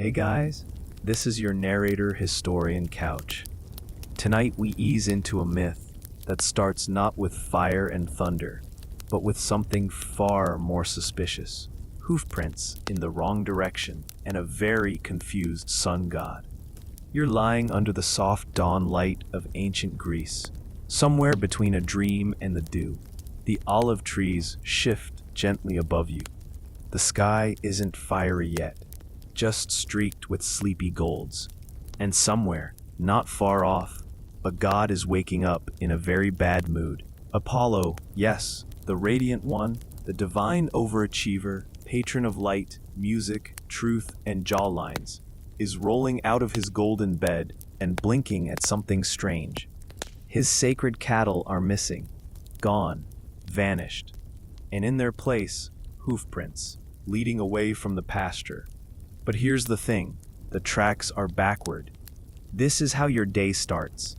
Hey guys, this is your narrator historian Couch. Tonight we ease into a myth that starts not with fire and thunder, but with something far more suspicious. Hoofprints in the wrong direction and a very confused sun god. You're lying under the soft dawn light of ancient Greece, somewhere between a dream and the dew. The olive trees shift gently above you. The sky isn't fiery yet, just streaked with sleepy golds. And somewhere, not far off, a god is waking up in a very bad mood. Apollo, yes, the radiant one, the divine overachiever, patron of light, music, truth, and jawlines, is rolling out of his golden bed and blinking at something strange. His sacred cattle are missing, gone, vanished, and in their place, hoofprints, leading away from the pasture. But here's the thing, the tracks are backward. This is how your day starts.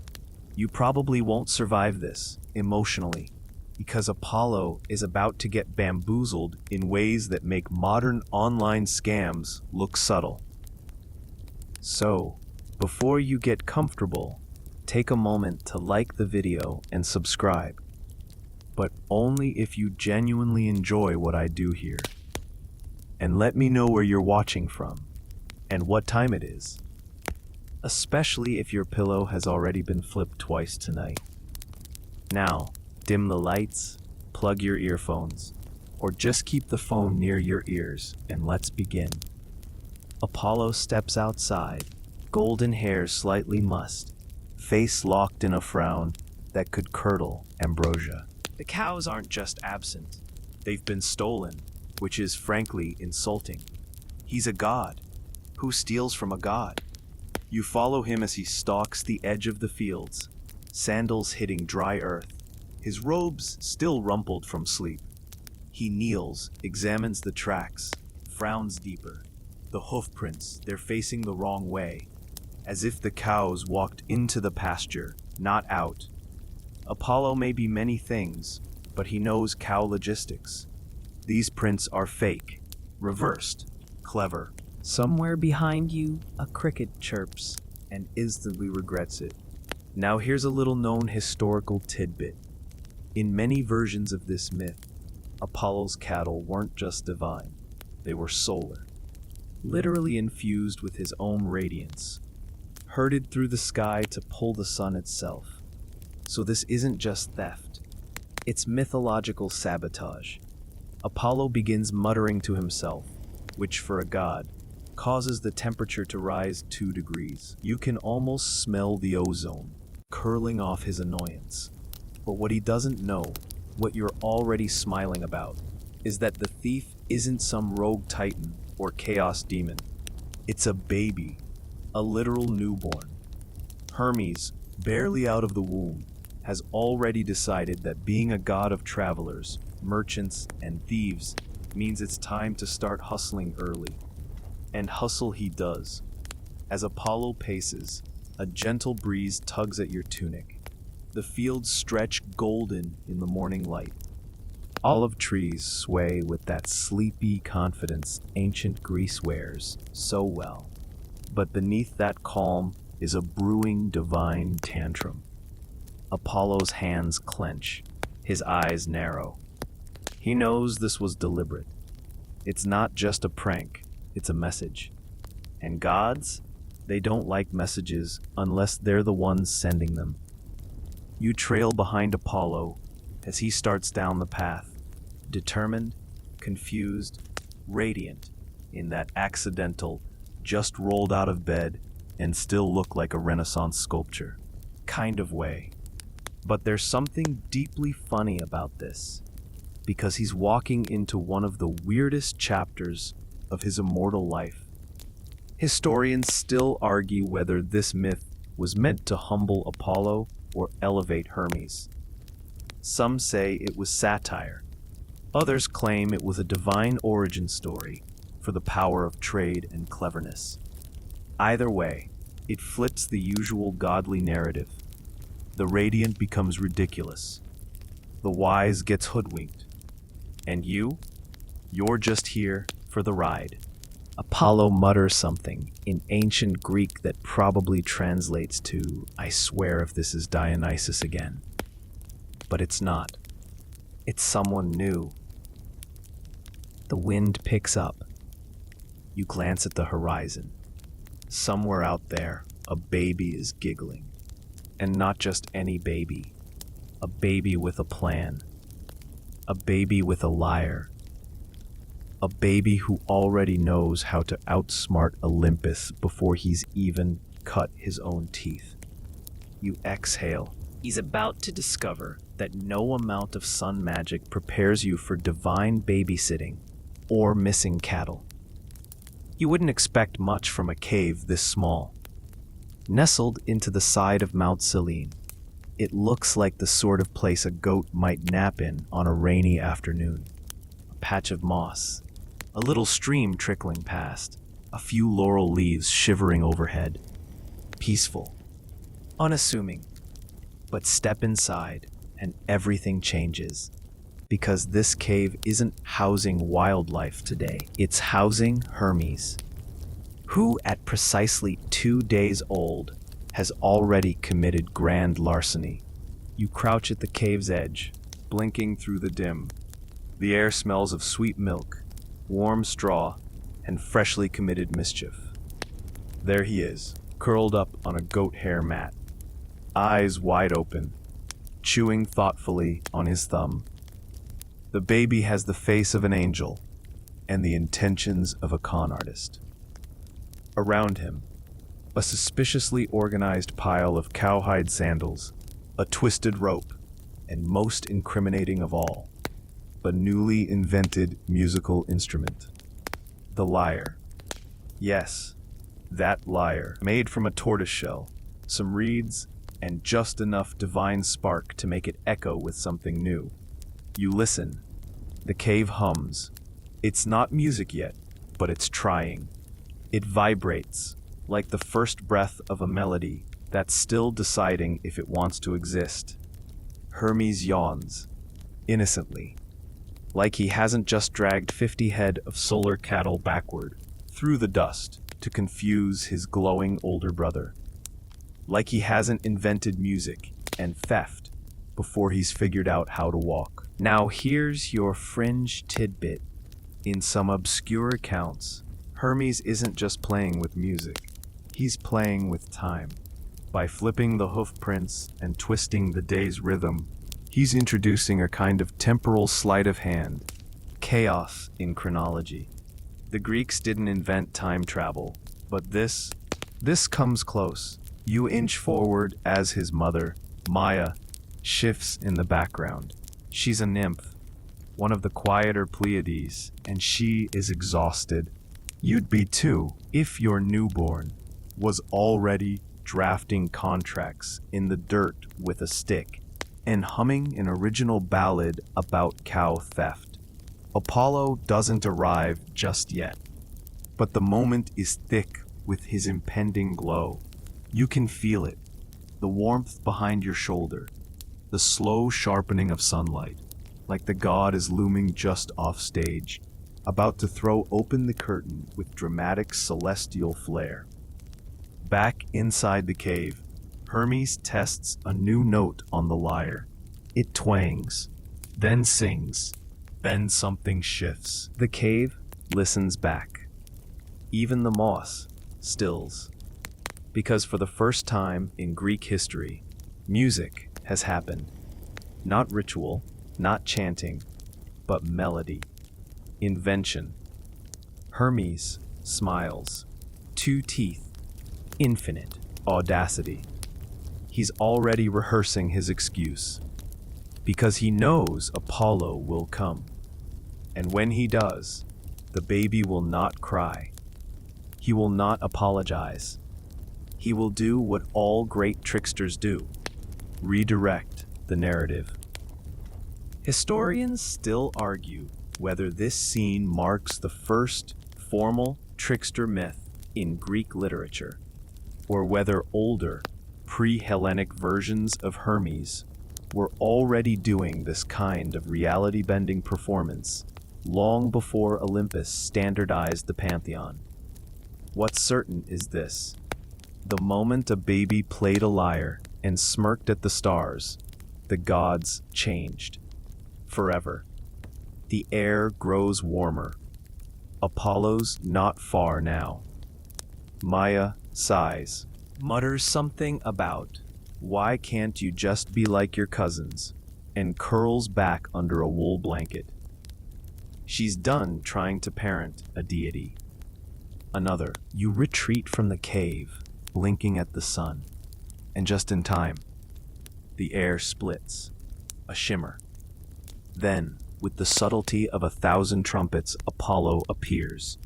You probably won't survive this, emotionally, because Apollo is about to get bamboozled in ways that make modern online scams look subtle. So, before you get comfortable, take a moment to like the video and subscribe. But only if you genuinely enjoy what I do here. And let me know where you're watching from, and what time it is. Especially if your pillow has already been flipped twice tonight. Now, dim the lights, plug your earphones, or just keep the phone near your ears, and let's begin. Apollo steps outside, golden hair slightly mussed, face locked in a frown that could curdle ambrosia. The cows aren't just absent, they've been stolen, which is frankly insulting. He's a god. Who steals from a god? You follow him as he stalks the edge of the fields, sandals hitting dry earth, his robes still rumpled from sleep. He kneels, examines the tracks, frowns deeper. The hoofprints, they're facing the wrong way, as if the cows walked into the pasture, not out. Apollo may be many things, but he knows cow logistics. These prints are fake, reversed, clever. Somewhere behind you, a cricket chirps and instantly regrets it. Now here's a little known historical tidbit. In many versions of this myth, Apollo's cattle weren't just divine, they were solar, literally infused with his own radiance, herded through the sky to pull the sun itself. So this isn't just theft, it's mythological sabotage. Apollo begins muttering to himself, which for a god, causes the temperature to rise 2 degrees. You can almost smell the ozone curling off his annoyance. But what he doesn't know, what you're already smiling about, is that the thief isn't some rogue titan or chaos demon. It's a baby, a literal newborn. Hermes, barely out of the womb, has already decided that being a god of travelers, merchants, and thieves means it's time to start hustling early. And hustle he does. As Apollo paces, a gentle breeze tugs at your tunic. The fields stretch golden in the morning light. Olive trees sway with that sleepy confidence ancient Greece wears so well. But beneath that calm is a brewing divine tantrum. Apollo's hands clench, his eyes narrow. He knows this was deliberate. It's not just a prank, it's a message. And gods, they don't like messages unless they're the ones sending them. You trail behind Apollo as he starts down the path, determined, confused, radiant in that accidental, just rolled out of bed and still look like a Renaissance sculpture kind of way. But there's something deeply funny about this, because he's walking into one of the weirdest chapters of his immortal life. Historians still argue whether this myth was meant to humble Apollo or elevate Hermes. Some say it was satire. Others claim it was a divine origin story for the power of trade and cleverness. Either way, it flips the usual godly narrative. The radiant becomes ridiculous. The wise gets hoodwinked. And you're just here for the ride. Apollo mutters something in ancient Greek that probably translates to, "I swear if this is Dionysus again." But it's not. It's someone new. The wind picks up. You glance at the horizon. Somewhere out there, a baby is giggling. And not just any baby. A baby with a plan. A baby with a lyre. A baby who already knows how to outsmart Olympus before he's even cut his own teeth. You exhale. He's about to discover that no amount of sun magic prepares you for divine babysitting or missing cattle. You wouldn't expect much from a cave this small. Nestled into the side of Mount Selene, it looks like the sort of place a goat might nap in on a rainy afternoon. A patch of moss, a little stream trickling past, a few laurel leaves shivering overhead. Peaceful, unassuming. But step inside and everything changes. Because this cave isn't housing wildlife today, it's housing Hermes, who at precisely 2 days old has already committed grand larceny. You crouch at the cave's edge, blinking through the dim. The air smells of sweet milk, warm straw, and freshly committed mischief. There he is, curled up on a goat hair mat, eyes wide open, chewing thoughtfully on his thumb. The baby has the face of an angel and the intentions of a con artist. Around him, a suspiciously organized pile of cowhide sandals, a twisted rope, and most incriminating of all, a newly invented musical instrument. The lyre. Yes, that lyre, made from a tortoiseshell, some reeds, and just enough divine spark to make it echo with something new. You listen. The cave hums. It's not music yet, but it's trying. It vibrates, like the first breath of a melody that's still deciding if it wants to exist. Hermes yawns, innocently, like he hasn't just dragged 50 head of solar cattle backward, through the dust, to confuse his glowing older brother. Like he hasn't invented music and theft before he's figured out how to walk. Now here's your fringe tidbit. In some obscure accounts, Hermes isn't just playing with music. He's playing with time. By flipping the hoof prints and twisting the day's rhythm, he's introducing a kind of temporal sleight of hand, chaos in chronology. The Greeks didn't invent time travel, but this comes close. You inch forward as his mother, Maya, shifts in the background. She's a nymph, one of the quieter Pleiades, and she is exhausted. You'd be too if your newborn was already drafting contracts in the dirt with a stick and humming an original ballad about cow theft. Apollo doesn't arrive just yet, but the moment is thick with his impending glow. You can feel it, the warmth behind your shoulder, the slow sharpening of sunlight, like the god is looming just off stage, about to throw open the curtain with dramatic celestial flair. Back inside the cave, Hermes tests a new note on the lyre. It twangs, then sings, then something shifts. The cave listens back. Even the moss stills. Because for the first time in Greek history, music has happened. Not ritual, not chanting, but melody. Invention. Hermes smiles. 2 teeth. Infinite audacity. He's already rehearsing his excuse. Because he knows Apollo will come. And when he does, the baby will not cry. He will not apologize. He will do what all great tricksters do: redirect the narrative. Historians still argue whether this scene marks the first formal trickster myth in Greek literature, or whether older, pre-Hellenic versions of Hermes were already doing this kind of reality-bending performance long before Olympus standardized the pantheon. What's certain is this: the moment a baby played a lyre and smirked at the stars, the gods changed. Forever. The air grows warmer. Apollo's not far now. Maya sighs, mutters something about, "Why can't you just be like your cousins?" and curls back under a wool blanket. She's done trying to parent a deity. Another, you retreat from the cave, blinking at the sun. And just in time, the air splits, a shimmer. Then, with the subtlety of 1,000 trumpets, Apollo appears.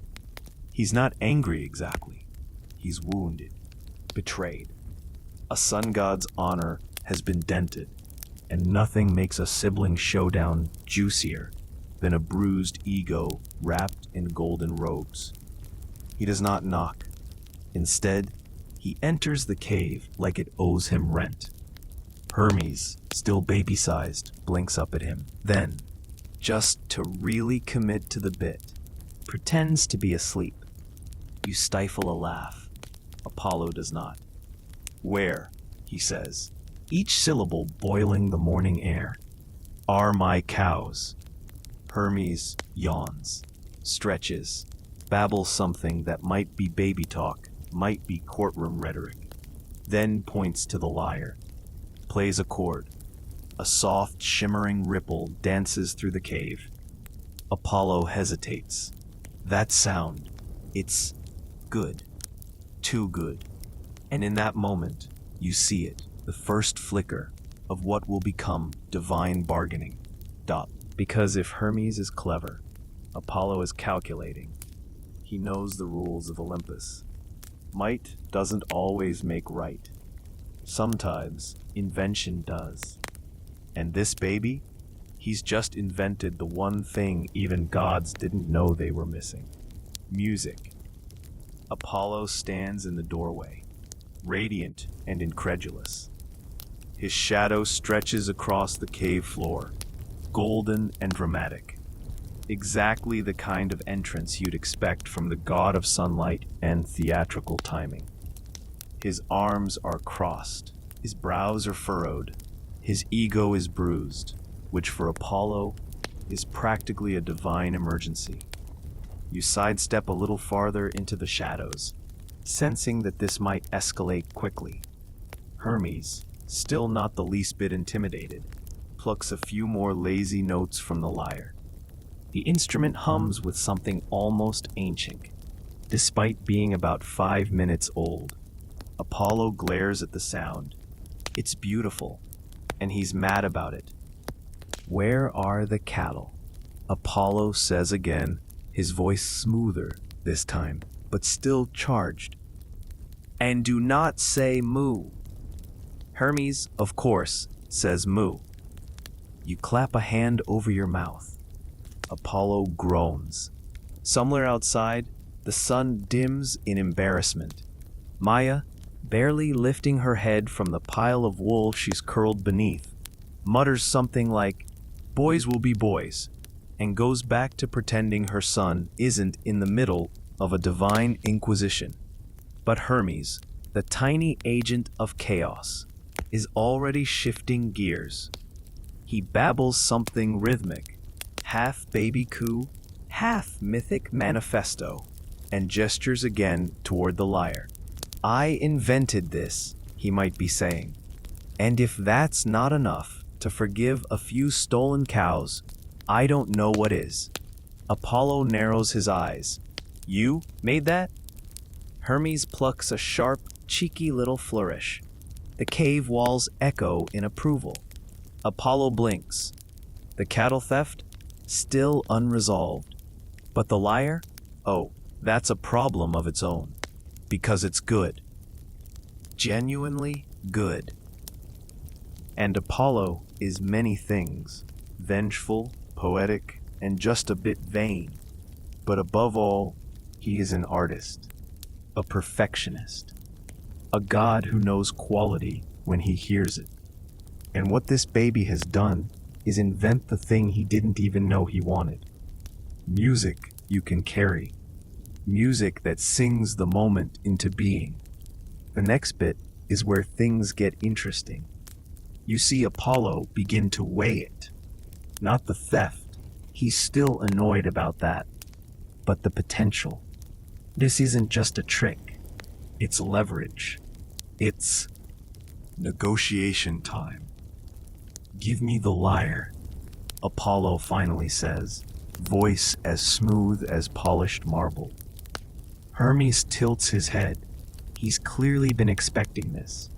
He's not angry exactly. He's wounded, betrayed. A sun god's honor has been dented, and nothing makes a sibling showdown juicier than a bruised ego wrapped in golden robes. He does not knock. Instead, he enters the cave like it owes him rent. Hermes, still baby-sized, blinks up at him. Then, just to really commit to the bit, pretends to be asleep. You stifle a laugh. Apollo does not. "Where," he says, each syllable boiling the morning air, "are my cows?" Hermes yawns, stretches, babbles something that might be baby talk, might be courtroom rhetoric, then points to the lyre, plays a chord. A soft, shimmering ripple dances through the cave. Apollo hesitates. That sound, it's good, too good. And in that moment, you see it, the first flicker of what will become divine bargaining. Because if Hermes is clever, Apollo is calculating. He knows the rules of Olympus. Might doesn't always make right. Sometimes invention does. And this baby, he's just invented the one thing even gods didn't know they were missing: music. Apollo stands in the doorway, radiant and incredulous. His shadow stretches across the cave floor, golden and dramatic. Exactly the kind of entrance you'd expect from the god of sunlight and theatrical timing. His arms are crossed, his brows are furrowed, his ego is bruised, which for Apollo is practically a divine emergency. You sidestep a little farther into the shadows, sensing that this might escalate quickly. Hermes, still not the least bit intimidated, plucks a few more lazy notes from the lyre. The instrument hums with something almost ancient, despite being about 5 minutes old. Apollo glares at the sound. It's beautiful, and he's mad about it. "Where are the cattle?" Apollo says again, his voice smoother this time, but still charged. "And do not say moo." Hermes, of course, says moo. You clap a hand over your mouth. Apollo groans. Somewhere outside, the sun dims in embarrassment. Maya, barely lifting her head from the pile of wool she's curled beneath, mutters something like, "Boys will be boys," and goes back to pretending her son isn't in the middle of a divine inquisition. But Hermes, the tiny agent of chaos, is already shifting gears. He babbles something rhythmic, half baby coo, half mythic manifesto, and gestures again toward the lyre. "I invented this," he might be saying. "And if that's not enough to forgive a few stolen cows, I don't know what is." Apollo narrows his eyes. "You made that?" Hermes plucks a sharp, cheeky little flourish. The cave walls echo in approval. Apollo blinks. The cattle theft? Still unresolved. But the lyre? Oh, that's a problem of its own. Because it's good. Genuinely good. And Apollo is many things. Vengeful, poetic, and just a bit vain. But above all, he is an artist. A perfectionist. A god who knows quality when he hears it. And what this baby has done is invent the thing he didn't even know he wanted. Music you can carry. Music that sings the moment into being. The next bit is where things get interesting. You see Apollo begin to weigh it. Not the theft. He's still annoyed about that. But the potential. This isn't just a trick. It's leverage. It's negotiation time. Give me the lyre, Apollo finally says, voice as smooth as polished marble. Hermes tilts his head. He's clearly been expecting this.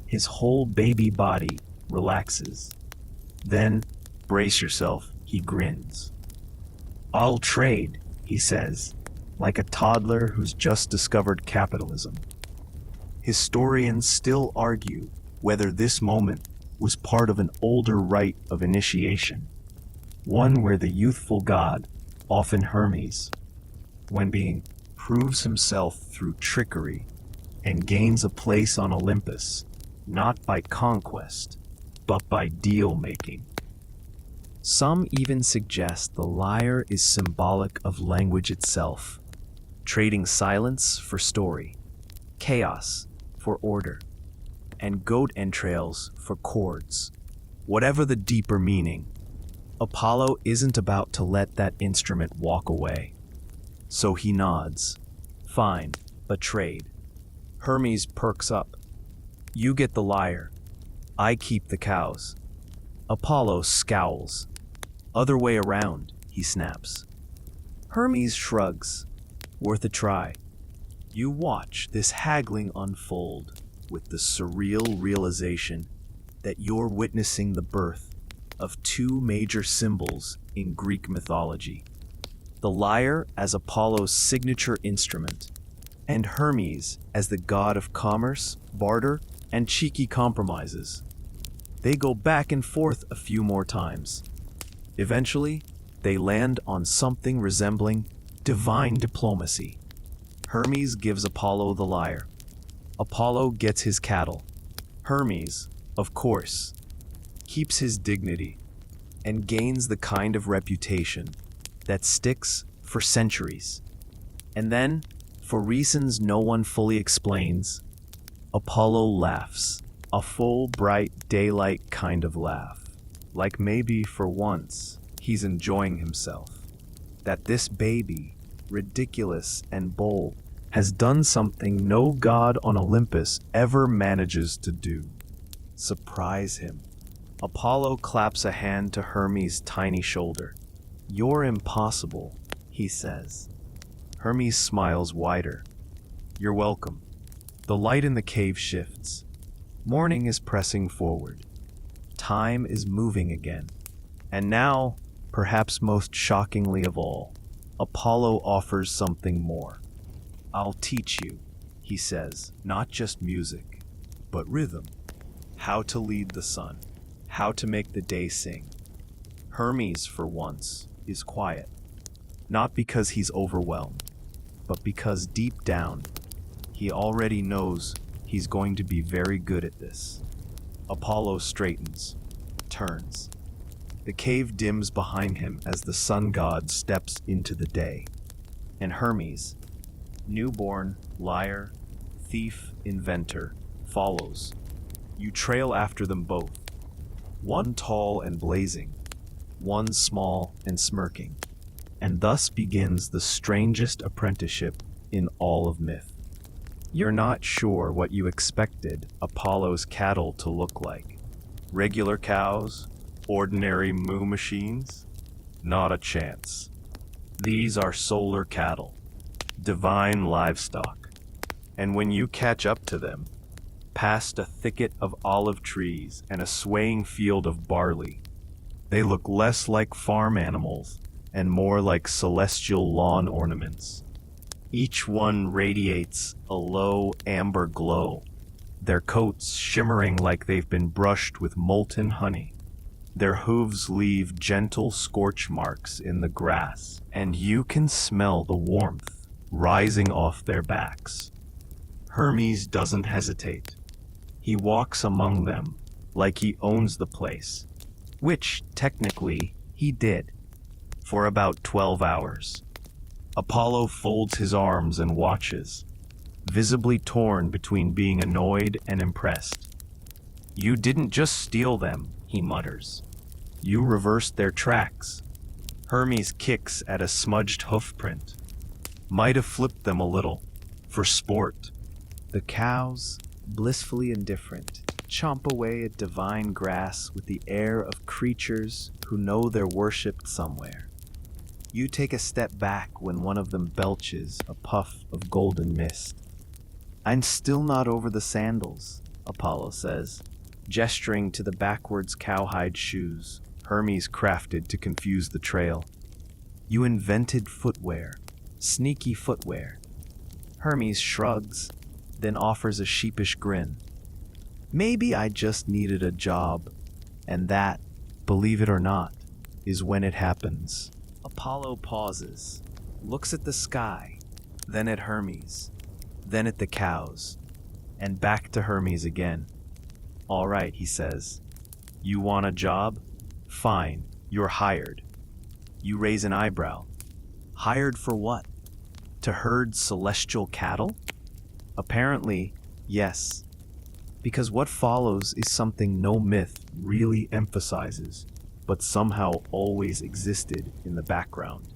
His whole baby body relaxes. Then, brace yourself, he grins. I'll trade, he says, like a toddler who's just discovered capitalism. Historians still argue whether this moment was part of an older rite of initiation, one where the youthful god, often Hermes, when being proves himself through trickery and gains a place on Olympus, not by conquest, but by deal-making. Some even suggest the lyre is symbolic of language itself, trading silence for story, chaos for order, and goat entrails for chords. Whatever the deeper meaning, Apollo isn't about to let that instrument walk away. So he nods. Fine, but trade. Hermes perks up. You get the lyre. I keep the cows. Apollo scowls. Other way around, he snaps. Hermes shrugs. Worth a try. You watch this haggling unfold with the surreal realization that you're witnessing the birth of two major symbols in Greek mythology. The lyre as Apollo's signature instrument, and Hermes as the god of commerce, barter, and cheeky compromises. They go back and forth a few more times. Eventually, they land on something resembling divine diplomacy. Hermes gives Apollo the lyre. Apollo gets his cattle. Hermes, of course, keeps his dignity and gains the kind of reputation that sticks for centuries. And then, for reasons no one fully explains, Apollo laughs, a full, bright, daylight kind of laugh, like maybe for once he's enjoying himself, that this baby, ridiculous and bold, has done something no god on Olympus ever manages to do. Surprise him. Apollo claps a hand to Hermes' tiny shoulder. You're impossible, he says. Hermes smiles wider. You're welcome. The light in the cave shifts. Morning is pressing forward. Time is moving again. And now, perhaps most shockingly of all, Apollo offers something more. I'll teach you, he says, not just music, but rhythm. How to lead the sun. How to make the day sing. Hermes, for once, is quiet. Not because he's overwhelmed, but because deep down, he already knows he's going to be very good at this. Apollo straightens, turns. The cave dims behind him as the sun god steps into the day. And Hermes, newborn, liar, thief, inventor, follows. You trail after them both. One tall and blazing, one small and smirking. And thus begins the strangest apprenticeship in all of myth. You're not sure what you expected Apollo's cattle to look like. Regular cows? Ordinary moo machines? Not a chance. These are solar cattle, divine livestock. And when you catch up to them, past a thicket of olive trees and a swaying field of barley, they look less like farm animals and more like celestial lawn ornaments. Each one radiates a low amber glow, their coats shimmering like they've been brushed with molten honey. Their hooves leave gentle scorch marks in the grass, and you can smell the warmth rising off their backs. Hermes doesn't hesitate. He walks among them like he owns the place, which, technically, he did. for about 12 hours. Apollo folds his arms and watches, visibly torn between being annoyed and impressed. "You didn't just steal them," he mutters. "You reversed their tracks." Hermes kicks at a smudged hoofprint. "Might have flipped them a little, for sport." The cows, blissfully indifferent, chomp away at divine grass with the air of creatures who know they're worshipped somewhere. You take a step back when one of them belches a puff of golden mist. "I'm still not over the sandals," Apollo says, gesturing to the backwards cowhide shoes Hermes crafted to confuse the trail. "You invented footwear, sneaky footwear." Hermes shrugs, then offers a sheepish grin. "Maybe I just needed a job, and that, believe it or not, is when it happens." Apollo pauses, looks at the sky, then at Hermes, then at the cows, and back to Hermes again. "All right," he says. "You want a job? Fine, you're hired." You raise an eyebrow. "Hired for what? To herd celestial cattle?" Apparently, yes. Because what follows is something no myth really emphasizes, but somehow always existed in the background.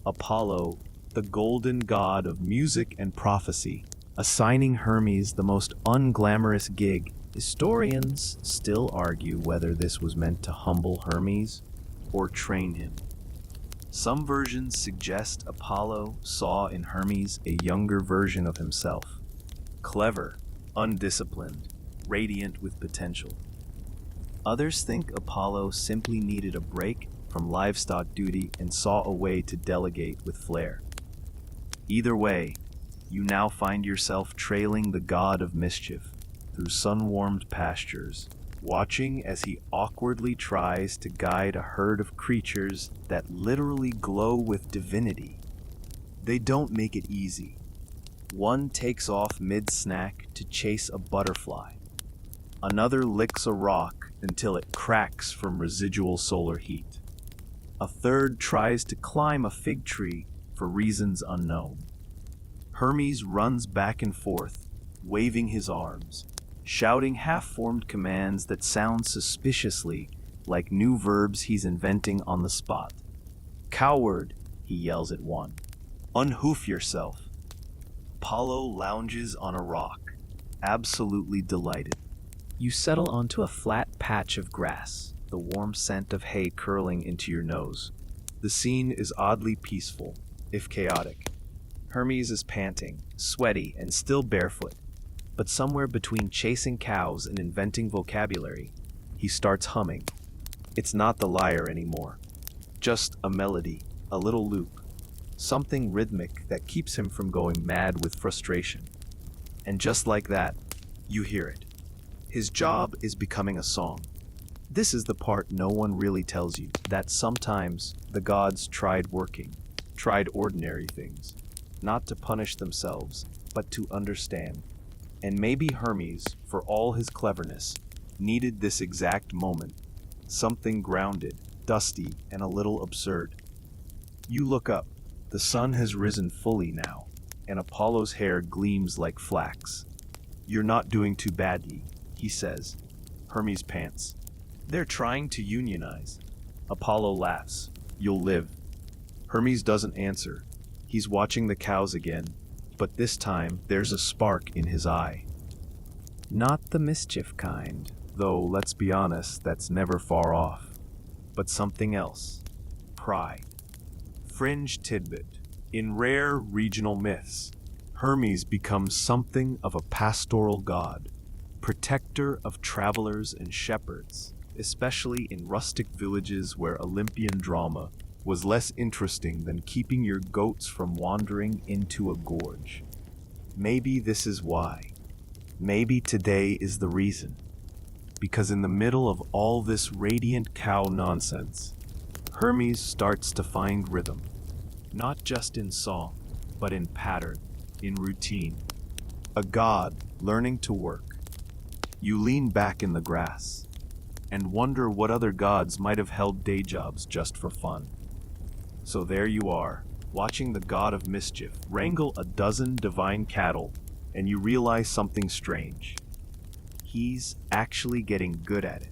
Apollo, the golden god of music and prophecy, assigning Hermes the most unglamorous gig. Historians still argue whether this was meant to humble Hermes or train him. Some versions suggest Apollo saw in Hermes a younger version of himself, clever, undisciplined, radiant with potential. Others think Apollo simply needed a break from livestock duty and saw a way to delegate with flair. Either way, you now find yourself trailing the god of mischief through sun-warmed pastures, watching as he awkwardly tries to guide a herd of creatures that literally glow with divinity. They don't make it easy. One takes off mid-snack to chase a butterfly. Another licks a rock until it cracks from residual solar heat. A third tries to climb a fig tree for reasons unknown. Hermes runs back and forth, waving his arms, shouting half-formed commands that sound suspiciously like new verbs he's inventing on the spot. "Coward," he yells at one. "Unhoof yourself." Apollo lounges on a rock, absolutely delighted. You settle onto a flat patch of grass, the warm scent of hay curling into your nose. The scene is oddly peaceful, if chaotic. Hermes is panting, sweaty, and still barefoot. But somewhere between chasing cows and inventing vocabulary, he starts humming. It's not the lyre anymore. Just a melody, a little loop. Something rhythmic that keeps him from going mad with frustration. And just like that, you hear it. His job is becoming a song. This is the part no one really tells you, that sometimes the gods tried ordinary things, not to punish themselves, but to understand. And maybe Hermes, for all his cleverness, needed this exact moment, something grounded, dusty, and a little absurd. You look up. The sun has risen fully now, and Apollo's hair gleams like flax. "You're not doing too badly," he says. Hermes pants. "They're trying to unionize." Apollo laughs. "You'll live." Hermes doesn't answer. He's watching the cows again, but this time there's a spark in his eye. Not the mischief kind, though let's be honest, that's never far off. But something else. Pride. Fringe tidbit. In rare regional myths, Hermes becomes something of a pastoral god, protector of travelers and shepherds, especially in rustic villages where Olympian drama was less interesting than keeping your goats from wandering into a gorge. Maybe this is why. Maybe today is the reason. Because in the middle of all this radiant cow nonsense, Hermes starts to find rhythm. Not just in song, but in pattern, in routine. A god learning to work. You lean back in the grass and wonder what other gods might have held day jobs just for fun. So there you are, watching the god of mischief wrangle a dozen divine cattle, and you realize something strange. He's actually getting good at it.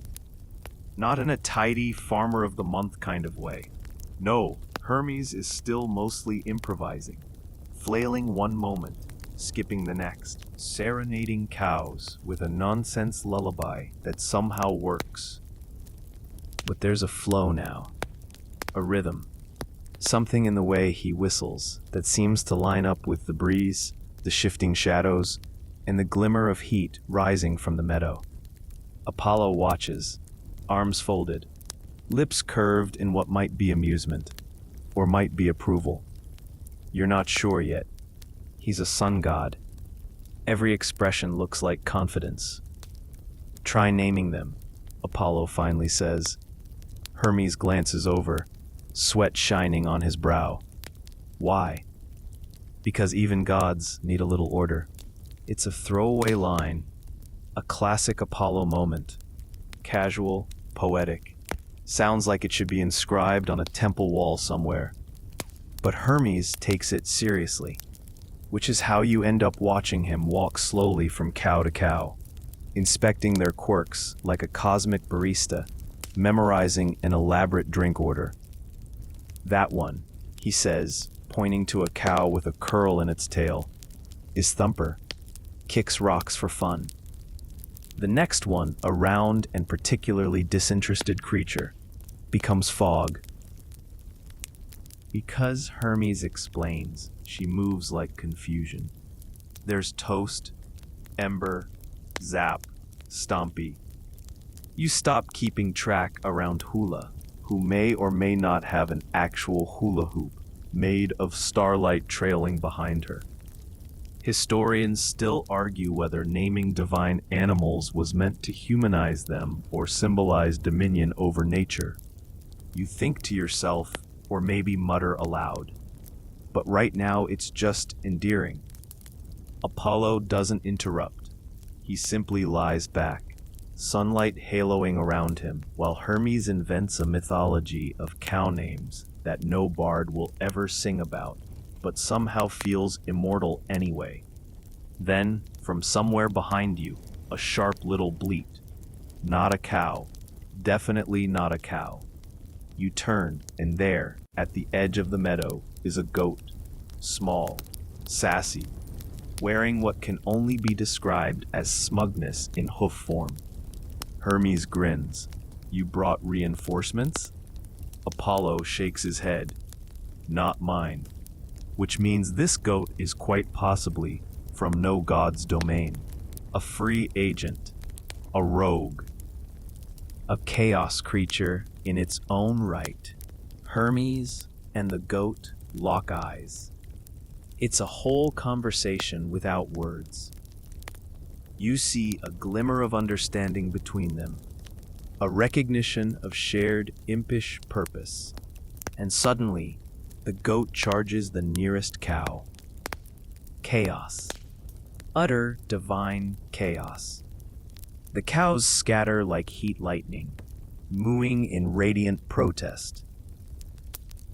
Not in a tidy farmer of the month kind of way. No, Hermes is still mostly improvising, flailing one moment, skipping the next, serenading cows with a nonsense lullaby that somehow works. But there's a flow now, a rhythm, something in the way he whistles that seems to line up with the breeze, the shifting shadows, and the glimmer of heat rising from the meadow. Apollo watches, arms folded, lips curved in what might be amusement, or might be approval. You're not sure yet. He's a sun god. Every expression looks like confidence. Try naming them, Apollo finally says. Hermes glances over, sweat shining on his brow. Why? Because even gods need a little order. It's a throwaway line, a classic Apollo moment. Casual, poetic. Sounds like it should be inscribed on a temple wall somewhere. But Hermes takes it seriously, which is how you end up watching him walk slowly from cow to cow, inspecting their quirks like a cosmic barista, memorizing an elaborate drink order. That one, he says, pointing to a cow with a curl in its tail, is Thumper. Kicks rocks for fun. The next one, a round and particularly disinterested creature, becomes Fog. Because Hermes explains, she moves like confusion. There's Toast, Ember, Zap, Stompy. You stop keeping track around Hula, who may or may not have an actual hula hoop made of starlight trailing behind her. Historians still argue whether naming divine animals was meant to humanize them or symbolize dominion over nature. You think to yourself, or maybe mutter aloud. But right now it's just endearing. Apollo doesn't interrupt. He simply lies back, sunlight haloing around him, while Hermes invents a mythology of cow names that no bard will ever sing about, but somehow feels immortal anyway. Then, from somewhere behind you, a sharp little bleat. Not a cow. Definitely not a cow. You turn, and there, at the edge of the meadow, is a goat. Small, sassy, wearing what can only be described as smugness in hoof form. Hermes grins. You brought reinforcements? Apollo shakes his head. Not mine. Which means this goat is quite possibly from no god's domain. A free agent. A rogue. A chaos creature in its own right. Hermes and the goat lock eyes. It's a whole conversation without words. You see a glimmer of understanding between them, a recognition of shared impish purpose, and suddenly the goat charges the nearest cow. Chaos. Utter divine chaos. The cows scatter like heat lightning, mooing in radiant protest.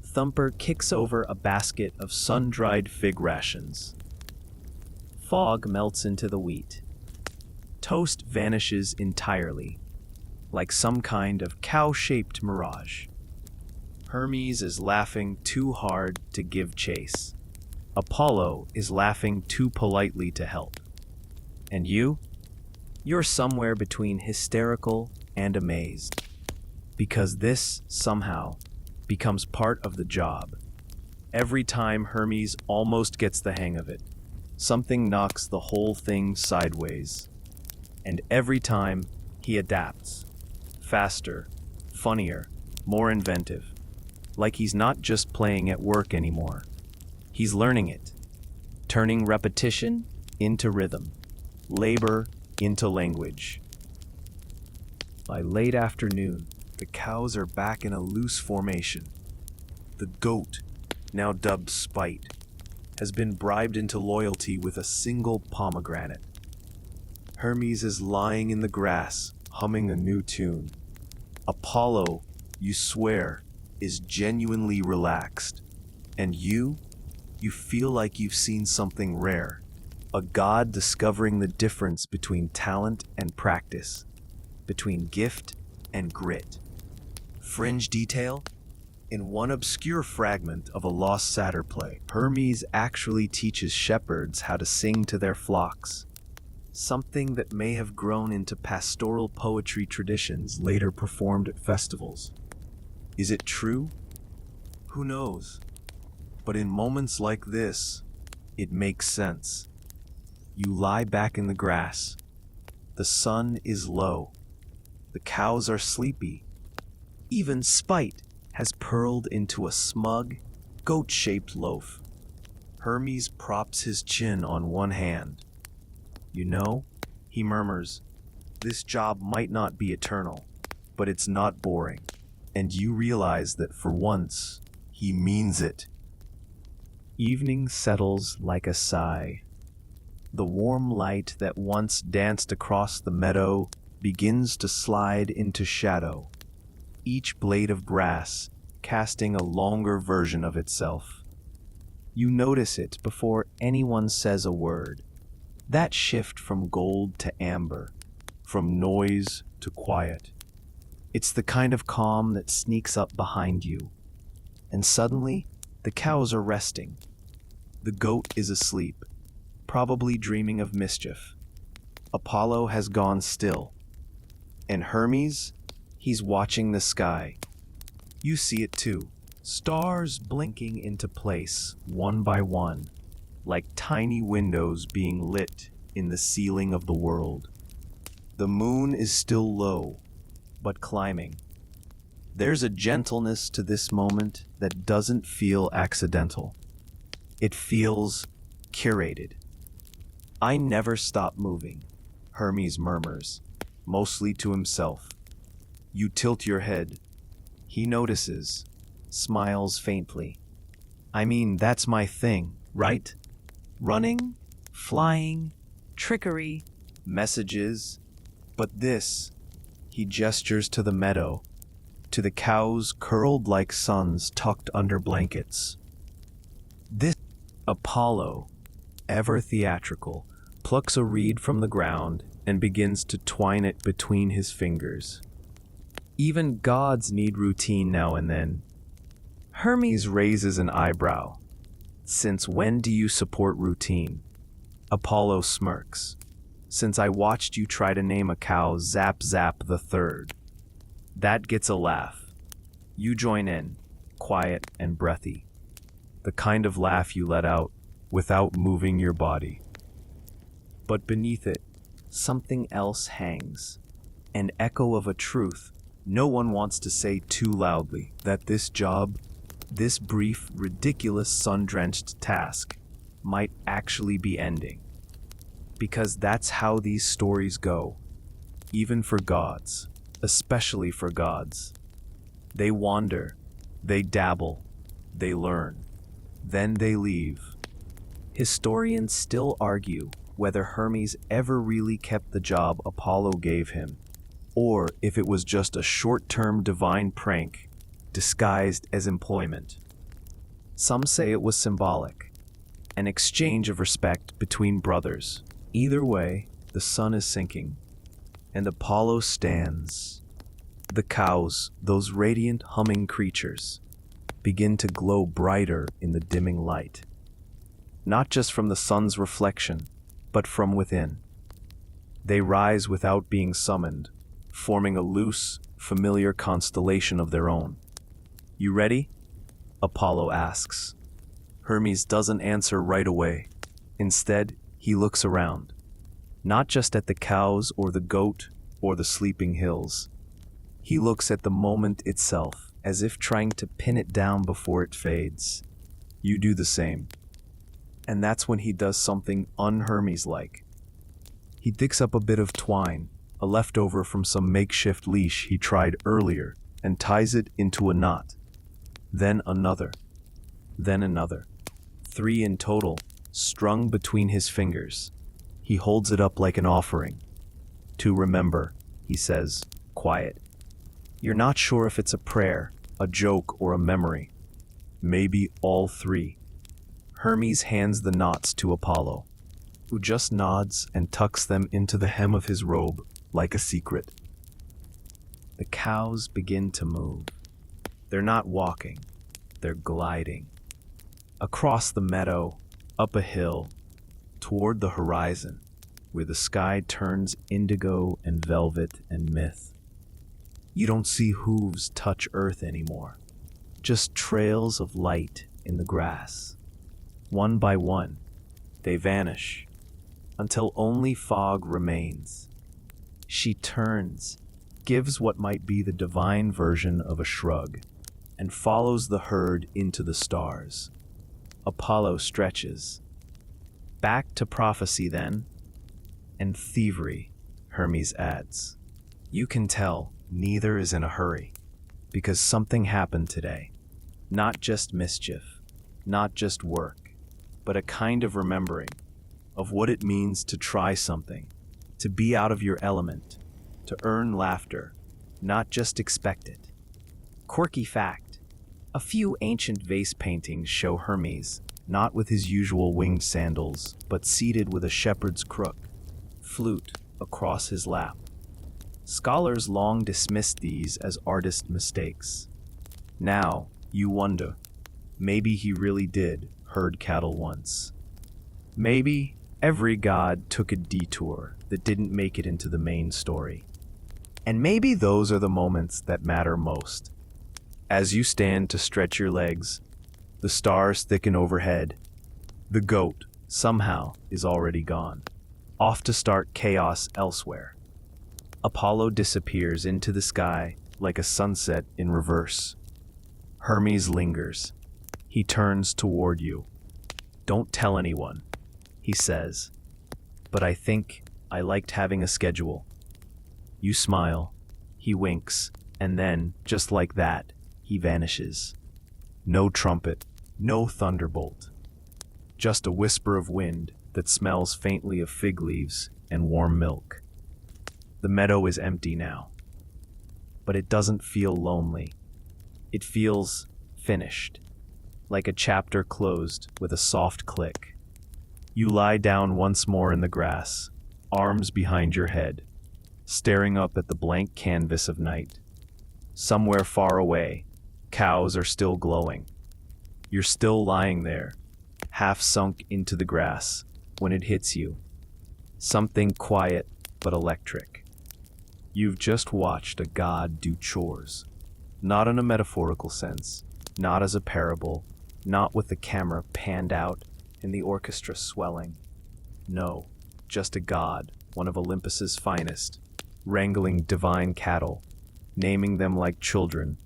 Thumper kicks over a basket of sun-dried fig rations. Fog melts into the wheat. Toast vanishes entirely, like some kind of cow-shaped mirage. Hermes is laughing too hard to give chase. Apollo is laughing too politely to help. And you? You're somewhere between hysterical and amazed. Because this, somehow, becomes part of the job. Every time Hermes almost gets the hang of it, something knocks the whole thing sideways. And every time, he adapts. Faster, funnier, more inventive. Like he's not just playing at work anymore. He's learning it. Turning repetition into rhythm. Labor into language. By late afternoon, the cows are back in a loose formation. The goat, now dubbed Spite, has been bribed into loyalty with a single pomegranate. Hermes is lying in the grass, humming a new tune. Apollo, you swear, is genuinely relaxed. And you feel like you've seen something rare. A god discovering the difference between talent and practice, between gift and grit. Fringe detail? In one obscure fragment of a lost satyr play, Hermes actually teaches shepherds how to sing to their flocks, something that may have grown into pastoral poetry traditions later performed at festivals. Is it true? Who knows? But in moments like this, it makes sense. You lie back in the grass. The sun is low. The cows are sleepy. Even spite has purled into a smug, goat-shaped loaf. Hermes props his chin on one hand. You know, he murmurs, this job might not be eternal, but it's not boring. And you realize that for once, he means it. Evening settles like a sigh. The warm light that once danced across the meadow begins to slide into shadow, each blade of grass casting a longer version of itself. You notice it before anyone says a word. That shift from gold to amber, from noise to quiet. It's the kind of calm that sneaks up behind you. And suddenly, the cows are resting. The goat is asleep, probably dreaming of mischief. Apollo has gone still. And Hermes, he's watching the sky. You see it too. Stars blinking into place, one by one, like tiny windows being lit in the ceiling of the world. The moon is still low, but climbing. There's a gentleness to this moment that doesn't feel accidental. It feels curated. I never stop moving, Hermes murmurs, mostly to himself. You tilt your head. He notices, smiles faintly. I mean, that's my thing, right? Running, flying, trickery, messages. But this, he gestures to the meadow, to the cows curled like suns tucked under blankets. This Apollo, ever theatrical, plucks a reed from the ground and begins to twine it between his fingers. Even gods need routine now and then. Hermes raises an eyebrow. Since when do you support routine? Apollo smirks. Since I watched you try to name a cow Zap Zap the Third. That gets a laugh. You join in, quiet and breathy. The kind of laugh you let out without moving your body. But beneath it, something else hangs. An echo of a truth no one wants to say too loudly, that this job, this brief, ridiculous, sun-drenched task, might actually be ending. Because that's how these stories go, even for gods, especially for gods. They wander, they dabble, they learn, then they leave. Historians still argue whether Hermes ever really kept the job Apollo gave him, or if it was just a short-term divine prank disguised as employment. Some say it was symbolic, an exchange of respect between brothers. Either way, the sun is sinking, and Apollo stands. The cows, those radiant humming creatures, begin to glow brighter in the dimming light. Not just from the sun's reflection, but from within. They rise without being summoned, forming a loose, familiar constellation of their own. You ready? Apollo asks. Hermes doesn't answer right away. Instead, he looks around, not just at the cows or the goat or the sleeping hills. He looks at the moment itself, as if trying to pin it down before it fades. You do the same. And that's when he does something un-Hermes-like. He digs up a bit of twine, a leftover from some makeshift leash he tried earlier, and ties it into a knot. Then another. Then another. 3 in total, strung between his fingers. He holds it up like an offering. To remember, he says, quiet. You're not sure if it's a prayer, a joke, or a memory. Maybe all three. Hermes hands the knots to Apollo, who just nods and tucks them into the hem of his robe like a secret. The cows begin to move. They're not walking, they're gliding. Across the meadow, up a hill, toward the horizon, where the sky turns indigo and velvet and myth. You don't see hooves touch earth anymore, just trails of light in the grass. One by one, they vanish, until only fog remains. She turns, gives what might be the divine version of a shrug, and follows the herd into the stars. Apollo stretches. Back to prophecy then, and thievery, Hermes adds. You can tell neither is in a hurry, because something happened today. Not just mischief, not just work, but a kind of remembering of what it means to try something, to be out of your element, to earn laughter, not just expect it. Quirky fact: a few ancient vase paintings show Hermes, not with his usual winged sandals, but seated with a shepherd's crook, flute across his lap. Scholars long dismissed these as artist mistakes. Now, you wonder, maybe he really did herd cattle once. Maybe every god took a detour that didn't make it into the main story. And maybe those are the moments that matter most. As you stand to stretch your legs, the stars thicken overhead. The goat, somehow, is already gone, off to start chaos elsewhere. Apollo disappears into the sky like a sunset in reverse. Hermes lingers. He turns toward you. Don't tell anyone, he says, but I think I liked having a schedule. You smile. He winks, and then, just like that, he vanishes. No trumpet, no thunderbolt. Just a whisper of wind that smells faintly of fig leaves and warm milk. The meadow is empty now. But it doesn't feel lonely. It feels finished, like a chapter closed with a soft click. You lie down once more in the grass, arms behind your head, staring up at the blank canvas of night. Somewhere far away, cows are still glowing. You're still lying there, half sunk into the grass, when it hits you. Something quiet but electric. You've just watched a god do chores. Not in a metaphorical sense, not as a parable, not with the camera panned out and the orchestra swelling. No, just a god, one of Olympus's finest, wrangling divine cattle, naming them like children,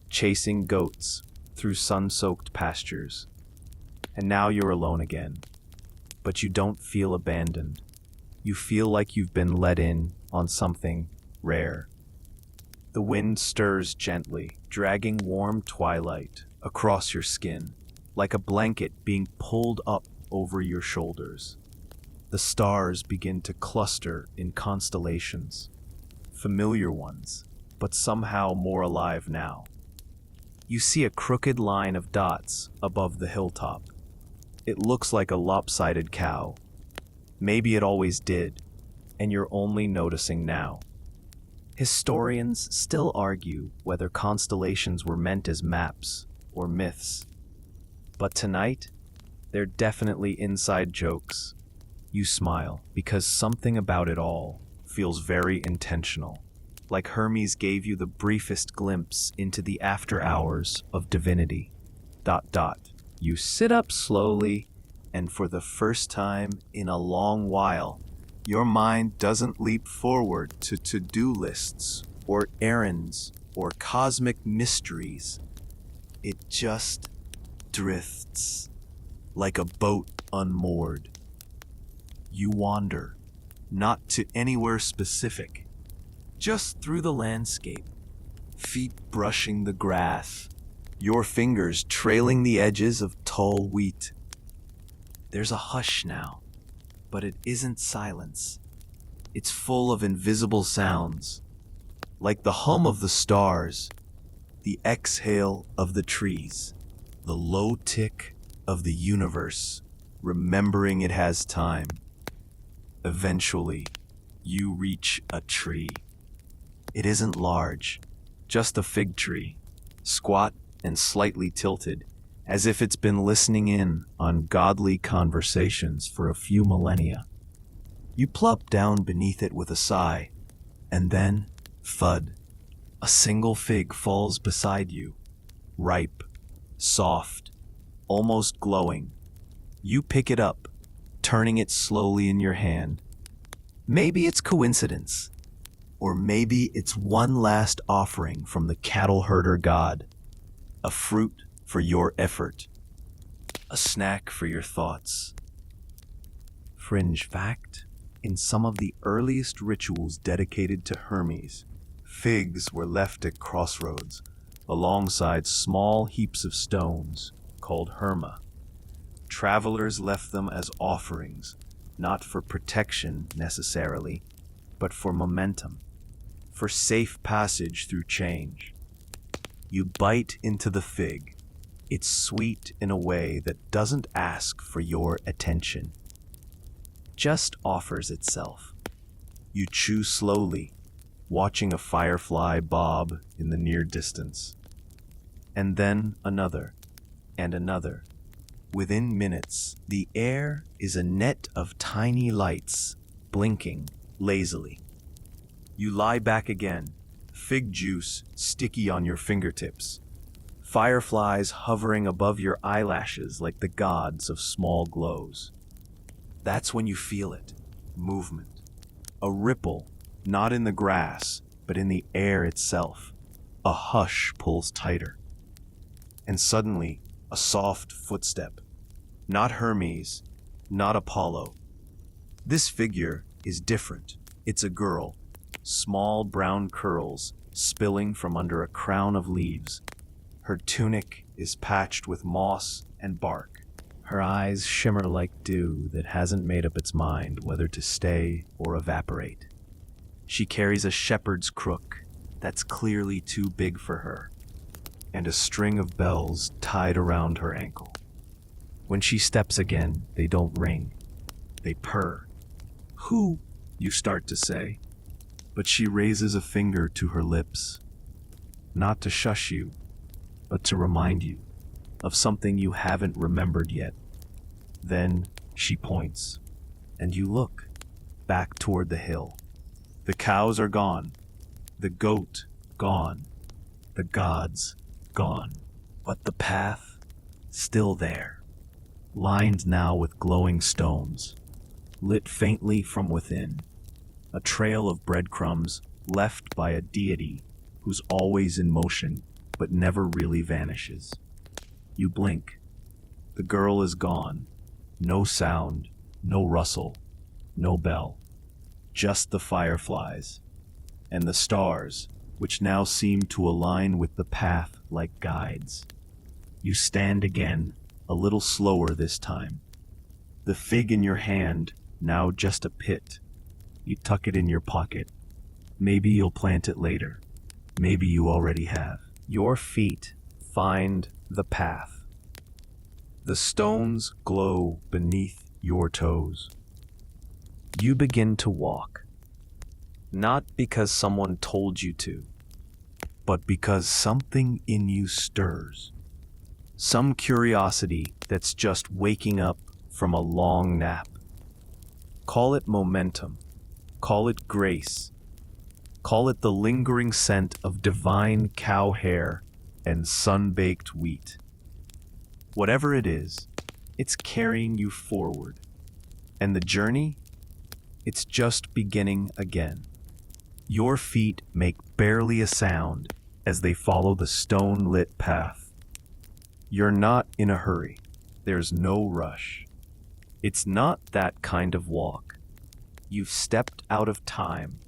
chasing goats through sun-soaked pastures. And now you're alone again. But you don't feel abandoned. You feel like you've been let in on something rare. The wind stirs gently, dragging warm twilight across your skin, like a blanket being pulled up over your shoulders. The stars begin to cluster in constellations, familiar ones, but somehow more alive now. You see a crooked line of dots above the hilltop. It looks like a lopsided cow. Maybe it always did, and you're only noticing now. Historians still argue whether constellations were meant as maps or myths. But tonight, they're definitely inside jokes. You smile because something about it all feels very intentional, like Hermes gave you the briefest glimpse into the after hours of divinity. ... You sit up slowly, and for the first time in a long while, your mind doesn't leap forward to to-do lists or errands or cosmic mysteries. It just drifts, like a boat unmoored. You wander, not to anywhere specific, just through the landscape, feet brushing the grass, your fingers trailing the edges of tall wheat. There's a hush now, but it isn't silence. It's full of invisible sounds, like the hum of the stars, the exhale of the trees, the low tick of the universe, remembering it has time. Eventually, you reach a tree. It isn't large, just a fig tree, squat and slightly tilted, as if it's been listening in on godly conversations for a few millennia. You plop down beneath it with a sigh, and then, thud, a single fig falls beside you, ripe, soft, almost glowing. You pick it up, turning it slowly in your hand. Maybe it's coincidence, or maybe it's one last offering from the cattle herder god, a fruit for your effort, a snack for your thoughts. Fringe fact: in some of the earliest rituals dedicated to Hermes, figs were left at crossroads, alongside small heaps of stones called herma. Travelers left them as offerings, not for protection necessarily, but for momentum, for safe passage through change. You bite into the fig. It's sweet in a way that doesn't ask for your attention, just offers itself. You chew slowly, watching a firefly bob in the near distance. And then another, and another. Within minutes, the air is a net of tiny lights, blinking lazily. You lie back again, fig juice sticky on your fingertips, fireflies hovering above your eyelashes like the gods of small glows. That's when you feel it, movement, a ripple, not in the grass, but in the air itself. A hush pulls tighter. And suddenly, a soft footstep. Not Hermes, not Apollo. This figure is different. It's a girl, small brown curls spilling from under a crown of leaves. Her tunic is patched with moss and bark. Her eyes shimmer like dew that hasn't made up its mind whether to stay or evaporate. She carries a shepherd's crook that's clearly too big for her, and a string of bells tied around her ankle. When she steps again, they don't ring. They purr. "Who?" you start to say, but she raises a finger to her lips, not to shush you, but to remind you of something you haven't remembered yet. Then she points, and you look back toward the hill. The cows are gone, the goat gone, the gods gone, but the path still there, lined now with glowing stones, lit faintly from within, a trail of breadcrumbs left by a deity who's always in motion but never really vanishes. You blink. The girl is gone. No sound, no rustle, no bell. Just the fireflies and the stars, which now seem to align with the path like guides. You stand again, a little slower this time. The fig in your hand, now just a pit. You tuck it in your pocket. Maybe you'll plant it later. Maybe you already have. Your feet find the path. The stones glow beneath your toes. You begin to walk, not because someone told you to, but because something in you stirs. Some curiosity that's just waking up from a long nap. Call it momentum, call it grace, call it the lingering scent of divine cow hair and sun-baked wheat. Whatever it is, it's carrying you forward. And the journey? It's just beginning again. Your feet make barely a sound as they follow the stone-lit path. You're not in a hurry. There's no rush. It's not that kind of walk. You've stepped out of time,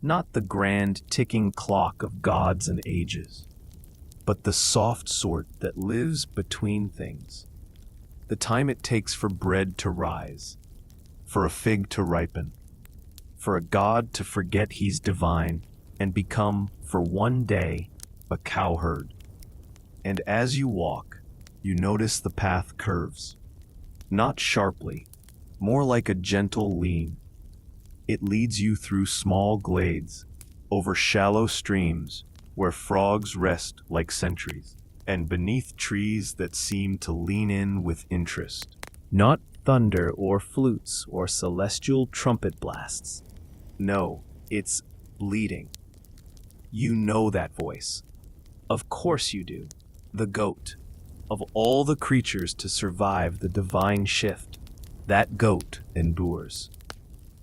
not the grand ticking clock of gods and ages, but the soft sort that lives between things. The time it takes for bread to rise, for a fig to ripen, for a god to forget he's divine and become, for one day, a cowherd. And as you walk, you notice the path curves. Not sharply, more like a gentle lean. It leads you through small glades, over shallow streams where frogs rest like sentries, and beneath trees that seem to lean in with interest. Not thunder or flutes or celestial trumpet blasts. No, it's bleating. You know that voice. Of course you do. The goat. Of all the creatures to survive the divine shift, that goat endures.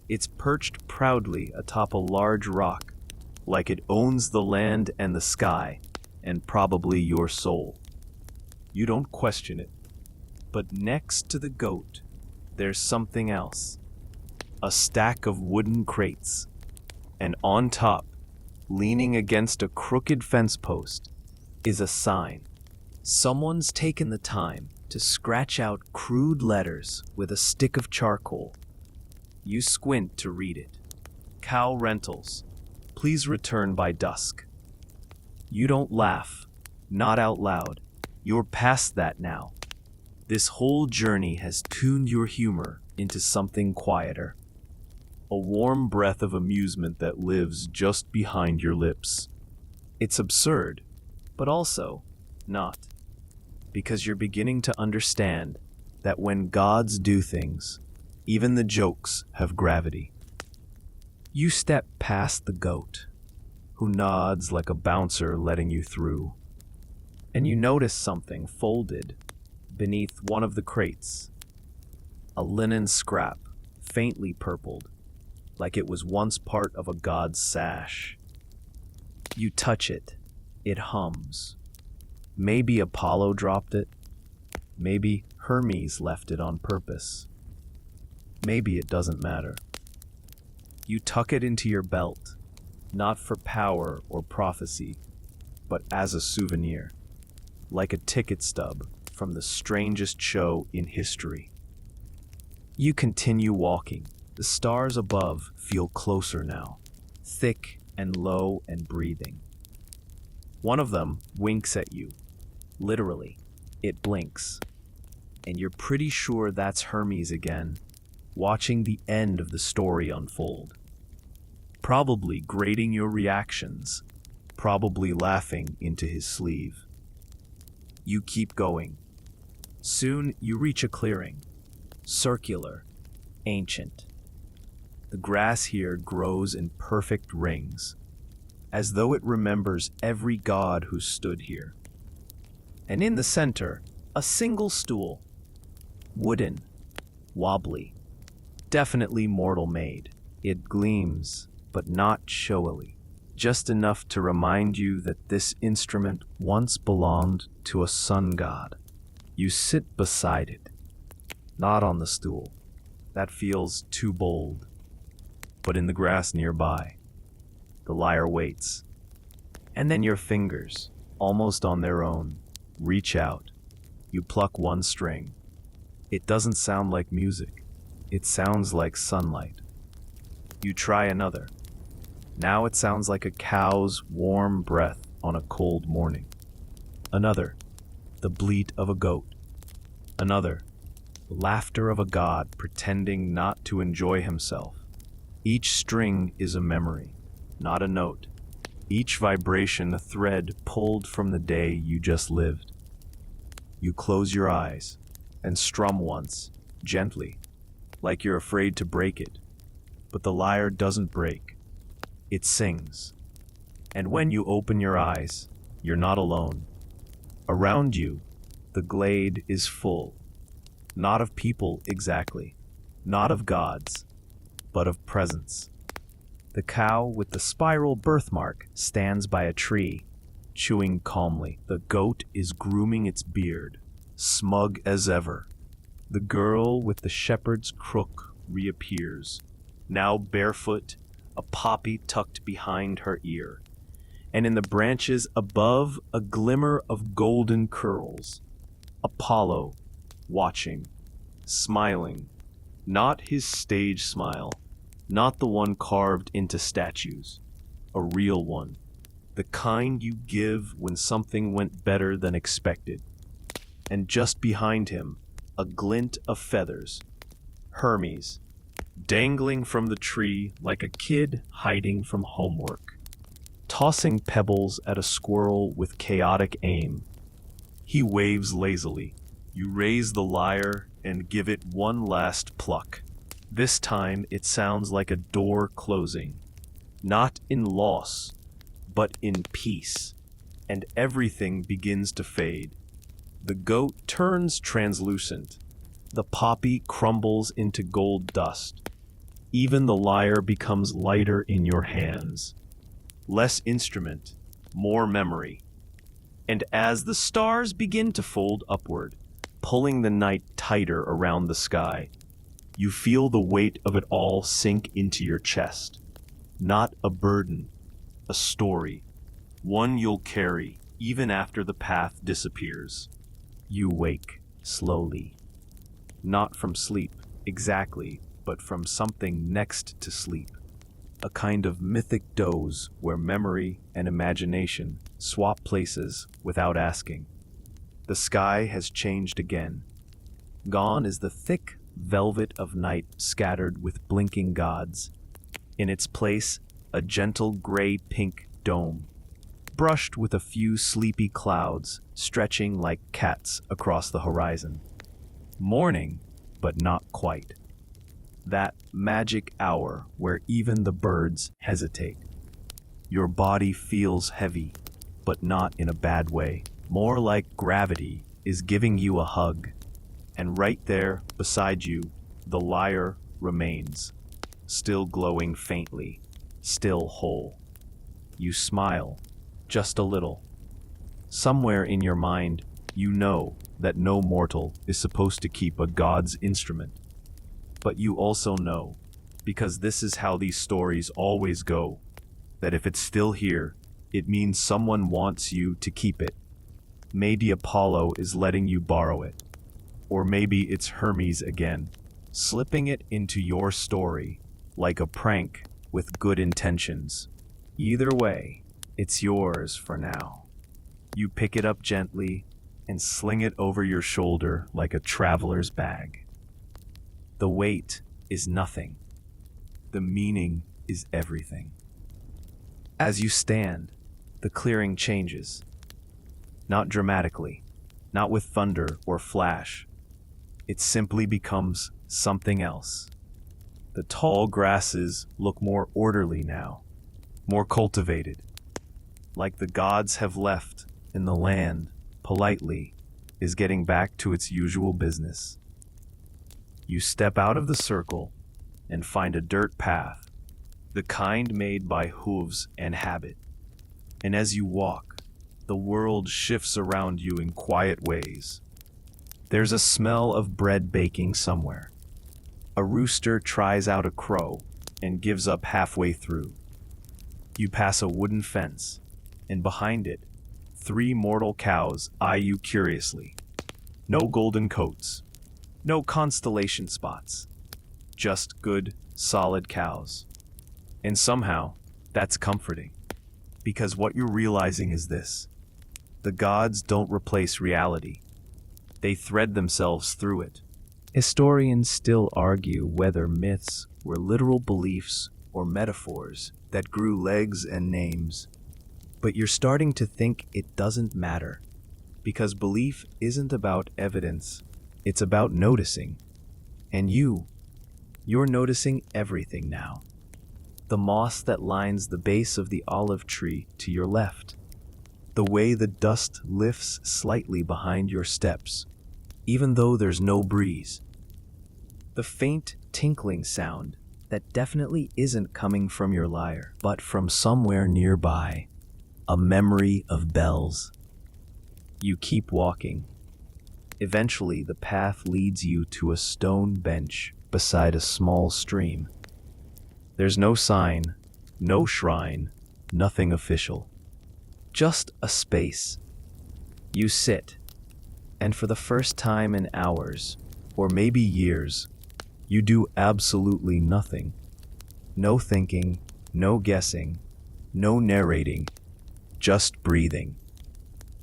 It's perched proudly atop a large rock, like it owns the land and the sky, and probably your soul. You don't question it. But next to the goat, there's something else. A stack of wooden crates. And on top, leaning against a crooked fence post, is a sign. Someone's taken the time to scratch out crude letters with a stick of charcoal. You squint to read it. Cow rentals. Please return by dusk. You don't laugh, not out loud. You're past that now. This whole journey has tuned your humor into something quieter. A warm breath of amusement that lives just behind your lips. It's absurd, but also not. Because you're beginning to understand that when gods do things, even the jokes have gravity. You step past the goat, who nods like a bouncer letting you through, and you notice something folded beneath one of the crates. A linen scrap, faintly purpled, like it was once part of a god's sash. You touch it. It hums. Maybe Apollo dropped it. Maybe Hermes left it on purpose. Maybe it doesn't matter. You tuck it into your belt, not for power or prophecy, but as a souvenir, like a ticket stub from the strangest show in history. You continue walking. The stars above feel closer now, thick and low and breathing. One of them winks at you. Literally, it blinks. And you're pretty sure that's Hermes again, watching the end of the story unfold. Probably grading your reactions, probably laughing into his sleeve. You keep going. Soon you reach a clearing, circular, ancient. The grass here grows in perfect rings, as though it remembers every god who stood here. And in the center, a single stool, wooden, wobbly, definitely mortal made. It gleams, but not showily, just enough to remind you that this instrument once belonged to a sun god. You sit beside it, not on the stool. That feels too bold. But in the grass nearby, the lyre waits. And then your fingers, almost on their own, reach out. You pluck one string. It doesn't sound like music. It sounds like sunlight. You try another. Now it sounds like a cow's warm breath on a cold morning. Another, the bleat of a goat. Another, the laughter of a god pretending not to enjoy himself. Each string is a memory, not a note. Each vibration a thread pulled from the day you just lived. You close your eyes and strum once, gently, like you're afraid to break it. But the lyre doesn't break. It sings. And when you open your eyes, you're not alone. Around you, the glade is full. Not of people exactly, not of gods, but of presence. The cow with the spiral birthmark stands by a tree, chewing calmly. The goat is grooming its beard, smug as ever. The girl with the shepherd's crook reappears, now barefoot, a poppy tucked behind her ear, and in the branches above a glimmer of golden curls. Apollo, watching, smiling, not his stage smile, not the one carved into statues, a real one, the kind you give when something went better than expected. And just behind him, a glint of feathers. Hermes, dangling from the tree like a kid hiding from homework, tossing pebbles at a squirrel with chaotic aim. He waves lazily. You raise the lyre and give it one last pluck. This time it sounds like a door closing, not in loss, but in peace, and everything begins to fade. The goat turns translucent. The poppy crumbles into gold dust. Even the lyre becomes lighter in your hands. Less instrument, more memory. And as the stars begin to fold upward, pulling the night tighter around the sky, you feel the weight of it all sink into your chest. Not a burden, a story, one you'll carry even after the path disappears. You wake slowly. Not from sleep, exactly, but from something next to sleep. A kind of mythic doze where memory and imagination swap places without asking. The sky has changed again. Gone is the thick velvet of night scattered with blinking gods. In its place, a gentle gray-pink dome, brushed with a few sleepy clouds stretching like cats across the horizon. Morning, but not quite. That magic hour where even the birds hesitate. Your body feels heavy, but not in a bad way. More like gravity is giving you a hug. And right there, beside you, the lyre remains, still glowing faintly, still whole. You smile, just a little. Somewhere in your mind, you know that no mortal is supposed to keep a god's instrument. But you also know, because this is how these stories always go, that if it's still here, it means someone wants you to keep it. Maybe Apollo is letting you borrow it. Or maybe it's Hermes again, slipping it into your story, like a prank with good intentions. Either way, it's yours for now. You pick it up gently and sling it over your shoulder like a traveler's bag. The weight is nothing. The meaning is everything. As you stand, the clearing changes. Not dramatically, not with thunder or flash. It simply becomes something else. The tall grasses look more orderly now, more cultivated, like the gods have left and the land, politely, is getting back to its usual business. You step out of the circle and find a dirt path, the kind made by hooves and habit. And as you walk, the world shifts around you in quiet ways. There's a smell of bread baking somewhere. A rooster tries out a crow and gives up halfway through. You pass a wooden fence, and behind it, 3 mortal cows eye you curiously. No golden coats. No constellation spots, just good, solid cows. And somehow, that's comforting, because what you're realizing is this: the gods don't replace reality. They thread themselves through it. Historians still argue whether myths were literal beliefs or metaphors that grew legs and names. But you're starting to think it doesn't matter, because belief isn't about evidence. It's about noticing. And you're noticing everything now. The moss that lines the base of the olive tree to your left. The way the dust lifts slightly behind your steps, even though there's no breeze. The faint tinkling sound that definitely isn't coming from your lyre, but from somewhere nearby. A memory of bells. You keep walking. Eventually, the path leads you to a stone bench beside a small stream. There's no sign, no shrine, nothing official. Just a space. You sit, and for the first time in hours, or maybe years, you do absolutely nothing. No thinking, no guessing, no narrating. just breathing.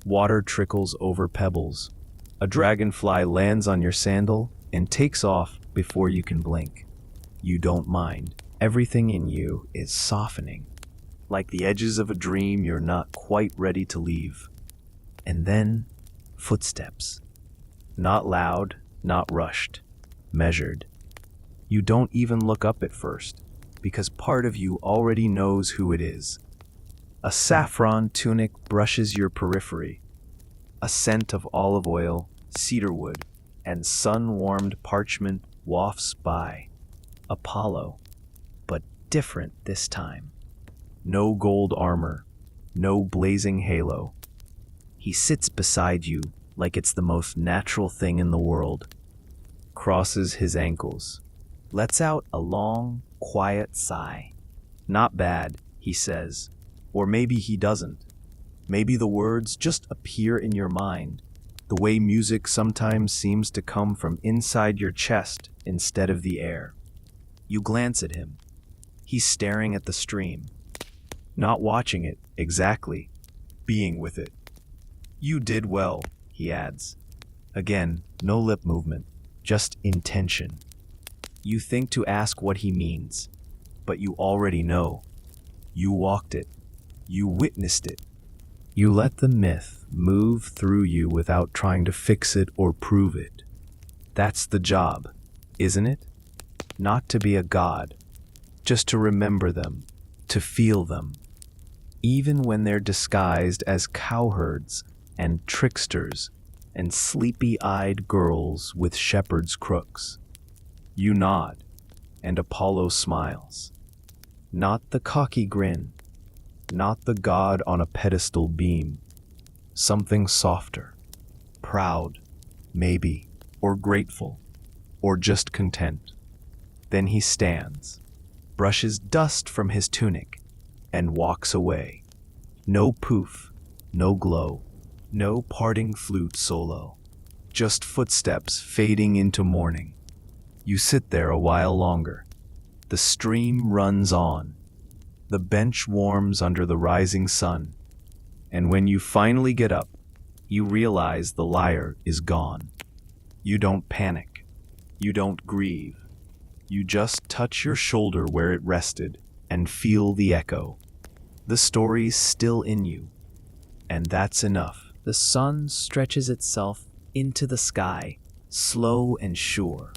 Water trickles over pebbles. A dragonfly lands on your sandal and takes off before you can blink. You don't mind. Everything in you is softening, like the edges of a dream you're not quite ready to leave. And then, footsteps. Not loud, not rushed, measured. You don't even look up at first, because part of you already knows who it is. A saffron tunic brushes your periphery. A scent of olive oil, cedarwood, and sun-warmed parchment wafts by. Apollo, but different this time. No gold armor, no blazing halo. He sits beside you like it's the most natural thing in the world. Crosses his ankles. Lets out a long, quiet sigh. Not bad, he says. Or maybe he doesn't. Maybe the words just appear in your mind, the way music sometimes seems to come from inside your chest instead of the air. You glance at him. He's staring at the stream. Not watching it, exactly. Being with it. You did well, he adds. Again, no lip movement, just intention. You think to ask what he means, but you already know. You walked it. You witnessed it. You let the myth move through you without trying to fix it or prove it. That's the job, isn't it? Not to be a god, just to remember them, to feel them, even when they're disguised as cowherds and tricksters and sleepy-eyed girls with shepherd's crooks. You nod, and Apollo smiles. Not the cocky grin, not the god on a pedestal beam. Something softer, proud, maybe, or grateful, or just content. Then he stands, brushes dust from his tunic, and walks away. No poof, no glow, no parting flute solo, just footsteps fading into morning. You sit there a while longer. The stream runs on. The bench warms under the rising sun. And when you finally get up, you realize the lyre is gone. You don't panic. You don't grieve. You just touch your shoulder where it rested and feel the echo. The story's still in you. And that's enough. The sun stretches itself into the sky, slow and sure,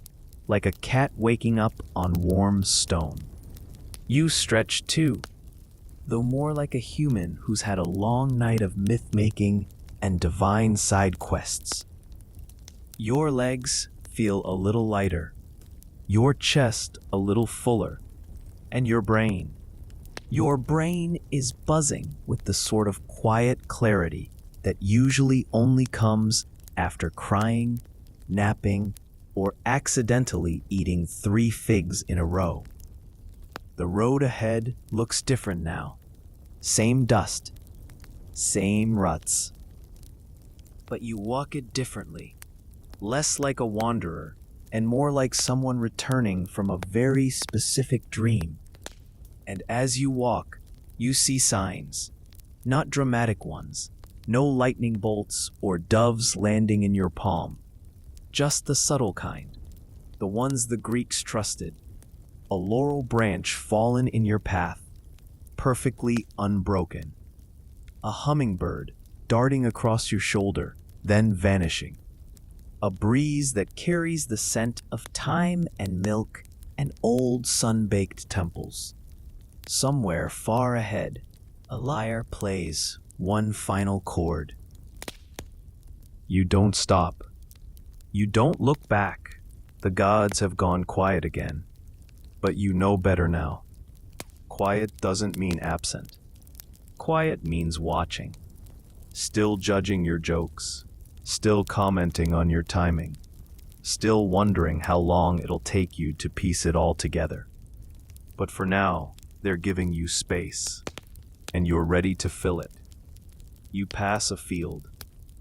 like a cat waking up on warm stone. You stretch too, though more like a human who's had a long night of myth-making and divine side quests. Your legs feel a little lighter, your chest a little fuller, and your brain is buzzing with the sort of quiet clarity that usually only comes after crying, napping, or accidentally eating 3 figs in a row. The road ahead looks different now. Same dust, same ruts. But you walk it differently, less like a wanderer and more like someone returning from a very specific dream. And as you walk, you see signs, not dramatic ones, no lightning bolts or doves landing in your palm, just the subtle kind, the ones the Greeks trusted. A laurel branch fallen in your path, perfectly unbroken. A hummingbird darting across your shoulder, then vanishing. A breeze that carries the scent of thyme and milk and old sun-baked temples. Somewhere far ahead, a lyre plays one final chord. You don't stop. You don't look back. The gods have gone quiet again. But you know better now. Quiet doesn't mean absent. Quiet means watching. Still judging your jokes. Still commenting on your timing. Still wondering how long it'll take you to piece it all together. But for now, they're giving you space. And you're ready to fill it. You pass a field,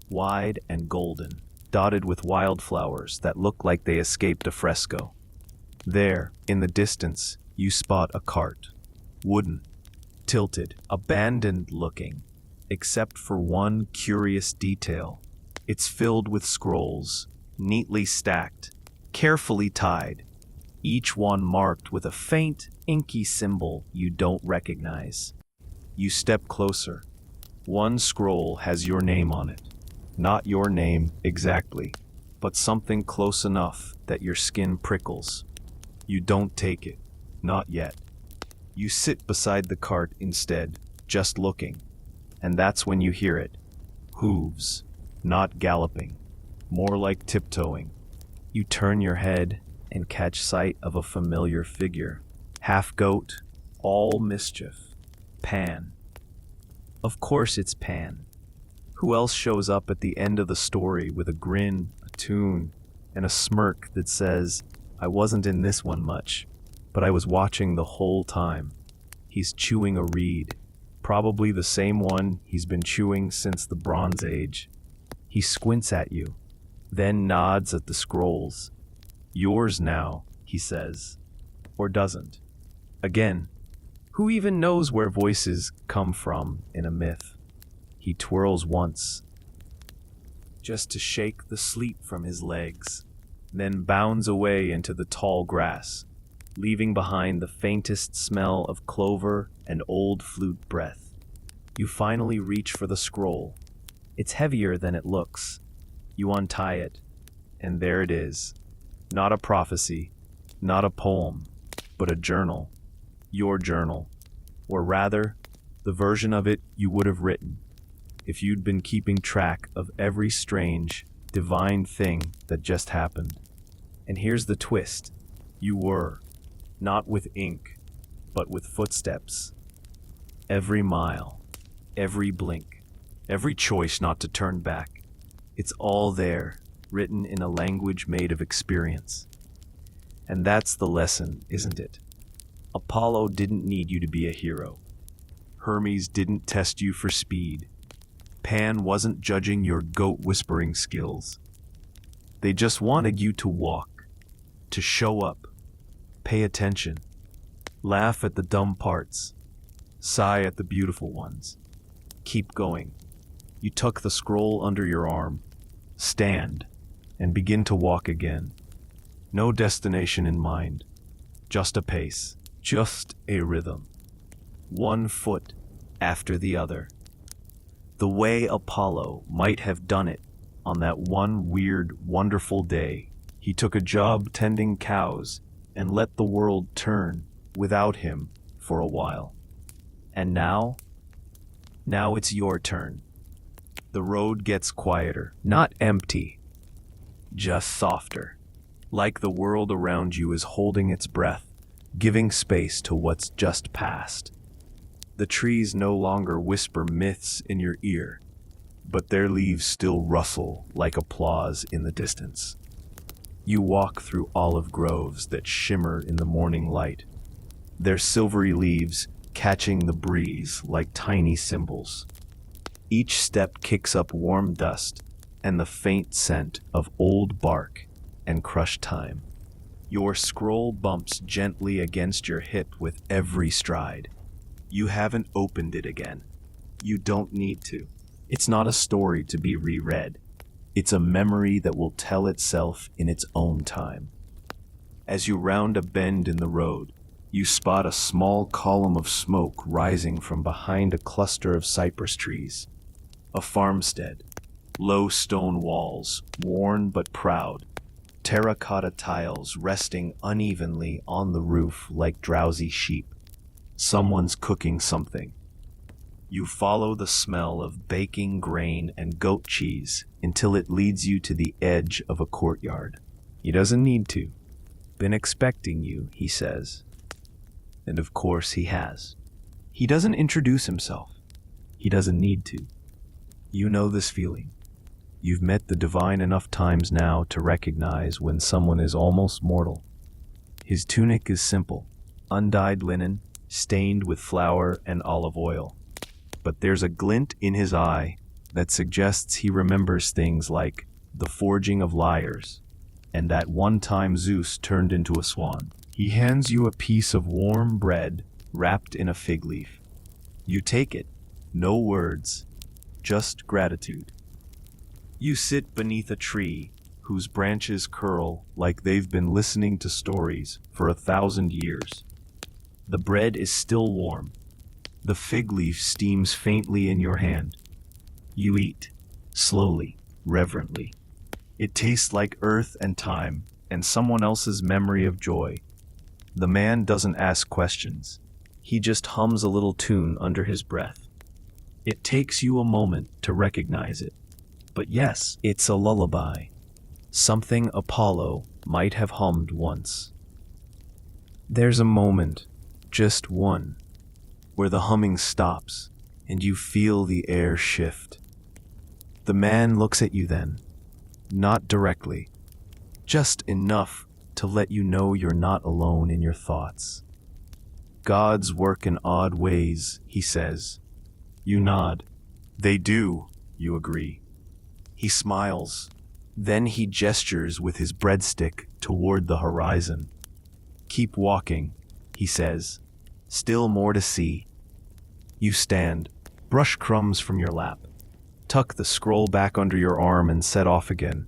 wide and golden, dotted with wildflowers that look like they escaped a fresco. There, in the distance, you spot a cart. Wooden, tilted, abandoned looking. except for one curious detail. It's filled with scrolls, neatly stacked, carefully tied, each one marked with a faint, inky symbol you don't recognize. You step closer. One scroll has your name on it. Not your name exactly, but something close enough that your skin prickles. You don't take it. Not yet. You sit beside the cart instead, just looking. And that's when you hear it. Hooves. Not galloping. More like tiptoeing. You turn your head and catch sight of a familiar figure. Half goat, all mischief. Pan. Of course it's Pan. Who else shows up at the end of the story with a grin, a tune, and a smirk that says, I wasn't in this one much, but I was watching the whole time. He's chewing a reed, probably the same one he's been chewing since the Bronze Age. He squints at you, then nods at the scrolls. Yours now, he says. Or doesn't. Again, who even knows where voices come from in a myth? He twirls once, just to shake the sleep from his legs, then bounds away into the tall grass, leaving behind the faintest smell of clover and old flute breath. You finally reach for the scroll. It's heavier than it looks. You untie it, and there it is. Not a prophecy, not a poem, but a journal. Your journal. Or rather, the version of it you would have written if you'd been keeping track of every strange, divine thing that just happened. And here's the twist. You were. Not with ink, but with footsteps. Every mile, every blink, every choice not to turn back. It's all there, written in a language made of experience. And that's the lesson, isn't it? Apollo didn't need you to be a hero. Hermes didn't test you for speed. Pan wasn't judging your goat whispering skills. They just wanted you to walk, to show up, pay attention, laugh at the dumb parts, sigh at the beautiful ones. Keep going. You tuck the scroll under your arm, stand, and begin to walk again. No destination in mind, just a pace, just a rhythm. One foot after the other. The way Apollo might have done it on that one weird, wonderful day. He took a job tending cows and let the world turn without him for a while. And now it's your turn. The road gets quieter, not empty, just softer. Like the world around you is holding its breath, giving space to what's just passed. The trees no longer whisper myths in your ear, but their leaves still rustle like applause in the distance. You walk through olive groves that shimmer in the morning light, their silvery leaves catching the breeze like tiny cymbals. Each step kicks up warm dust and the faint scent of old bark and crushed time. Your scroll bumps gently against your hip with every stride. You haven't opened it again. You don't need to. It's not a story to be reread. It's a memory that will tell itself in its own time. As you round a bend in the road, you spot a small column of smoke rising from behind a cluster of cypress trees. A farmstead. Low stone walls, worn but proud. Terracotta tiles resting unevenly on the roof like drowsy sheep. Someone's cooking something. You follow the smell of baking grain and goat cheese until it leads you to the edge of a courtyard. He doesn't need to. Been expecting you, he says. And of course he has. He doesn't introduce himself. He doesn't need to. You know this feeling. You've met the divine enough times now to recognize when someone is almost mortal. His tunic is simple, undyed linen, stained with flour and olive oil. But there's a glint in his eye that suggests he remembers things like the forging of lyres, and that one time Zeus turned into a swan. He hands you a piece of warm bread wrapped in a fig leaf. You take it, no words, just gratitude. You sit beneath a tree whose branches curl like they've been listening to stories for 1,000 years. The bread is still warm. The fig leaf steams faintly in your hand. You eat, slowly, reverently. It tastes like earth and time, and someone else's memory of joy. The man doesn't ask questions. He just hums a little tune under his breath. It takes you a moment to recognize it. But yes, it's a lullaby. Something Apollo might have hummed once. There's a moment, just one, where the humming stops and you feel the air shift. The man looks at you then, not directly, just enough to let you know you're not alone in your thoughts. Gods work in odd ways, he says. You nod. They do, you agree. He smiles. Then he gestures with his breadstick toward the horizon. Keep walking, he says. Still more to see. You stand, brush crumbs from your lap, tuck the scroll back under your arm and set off again.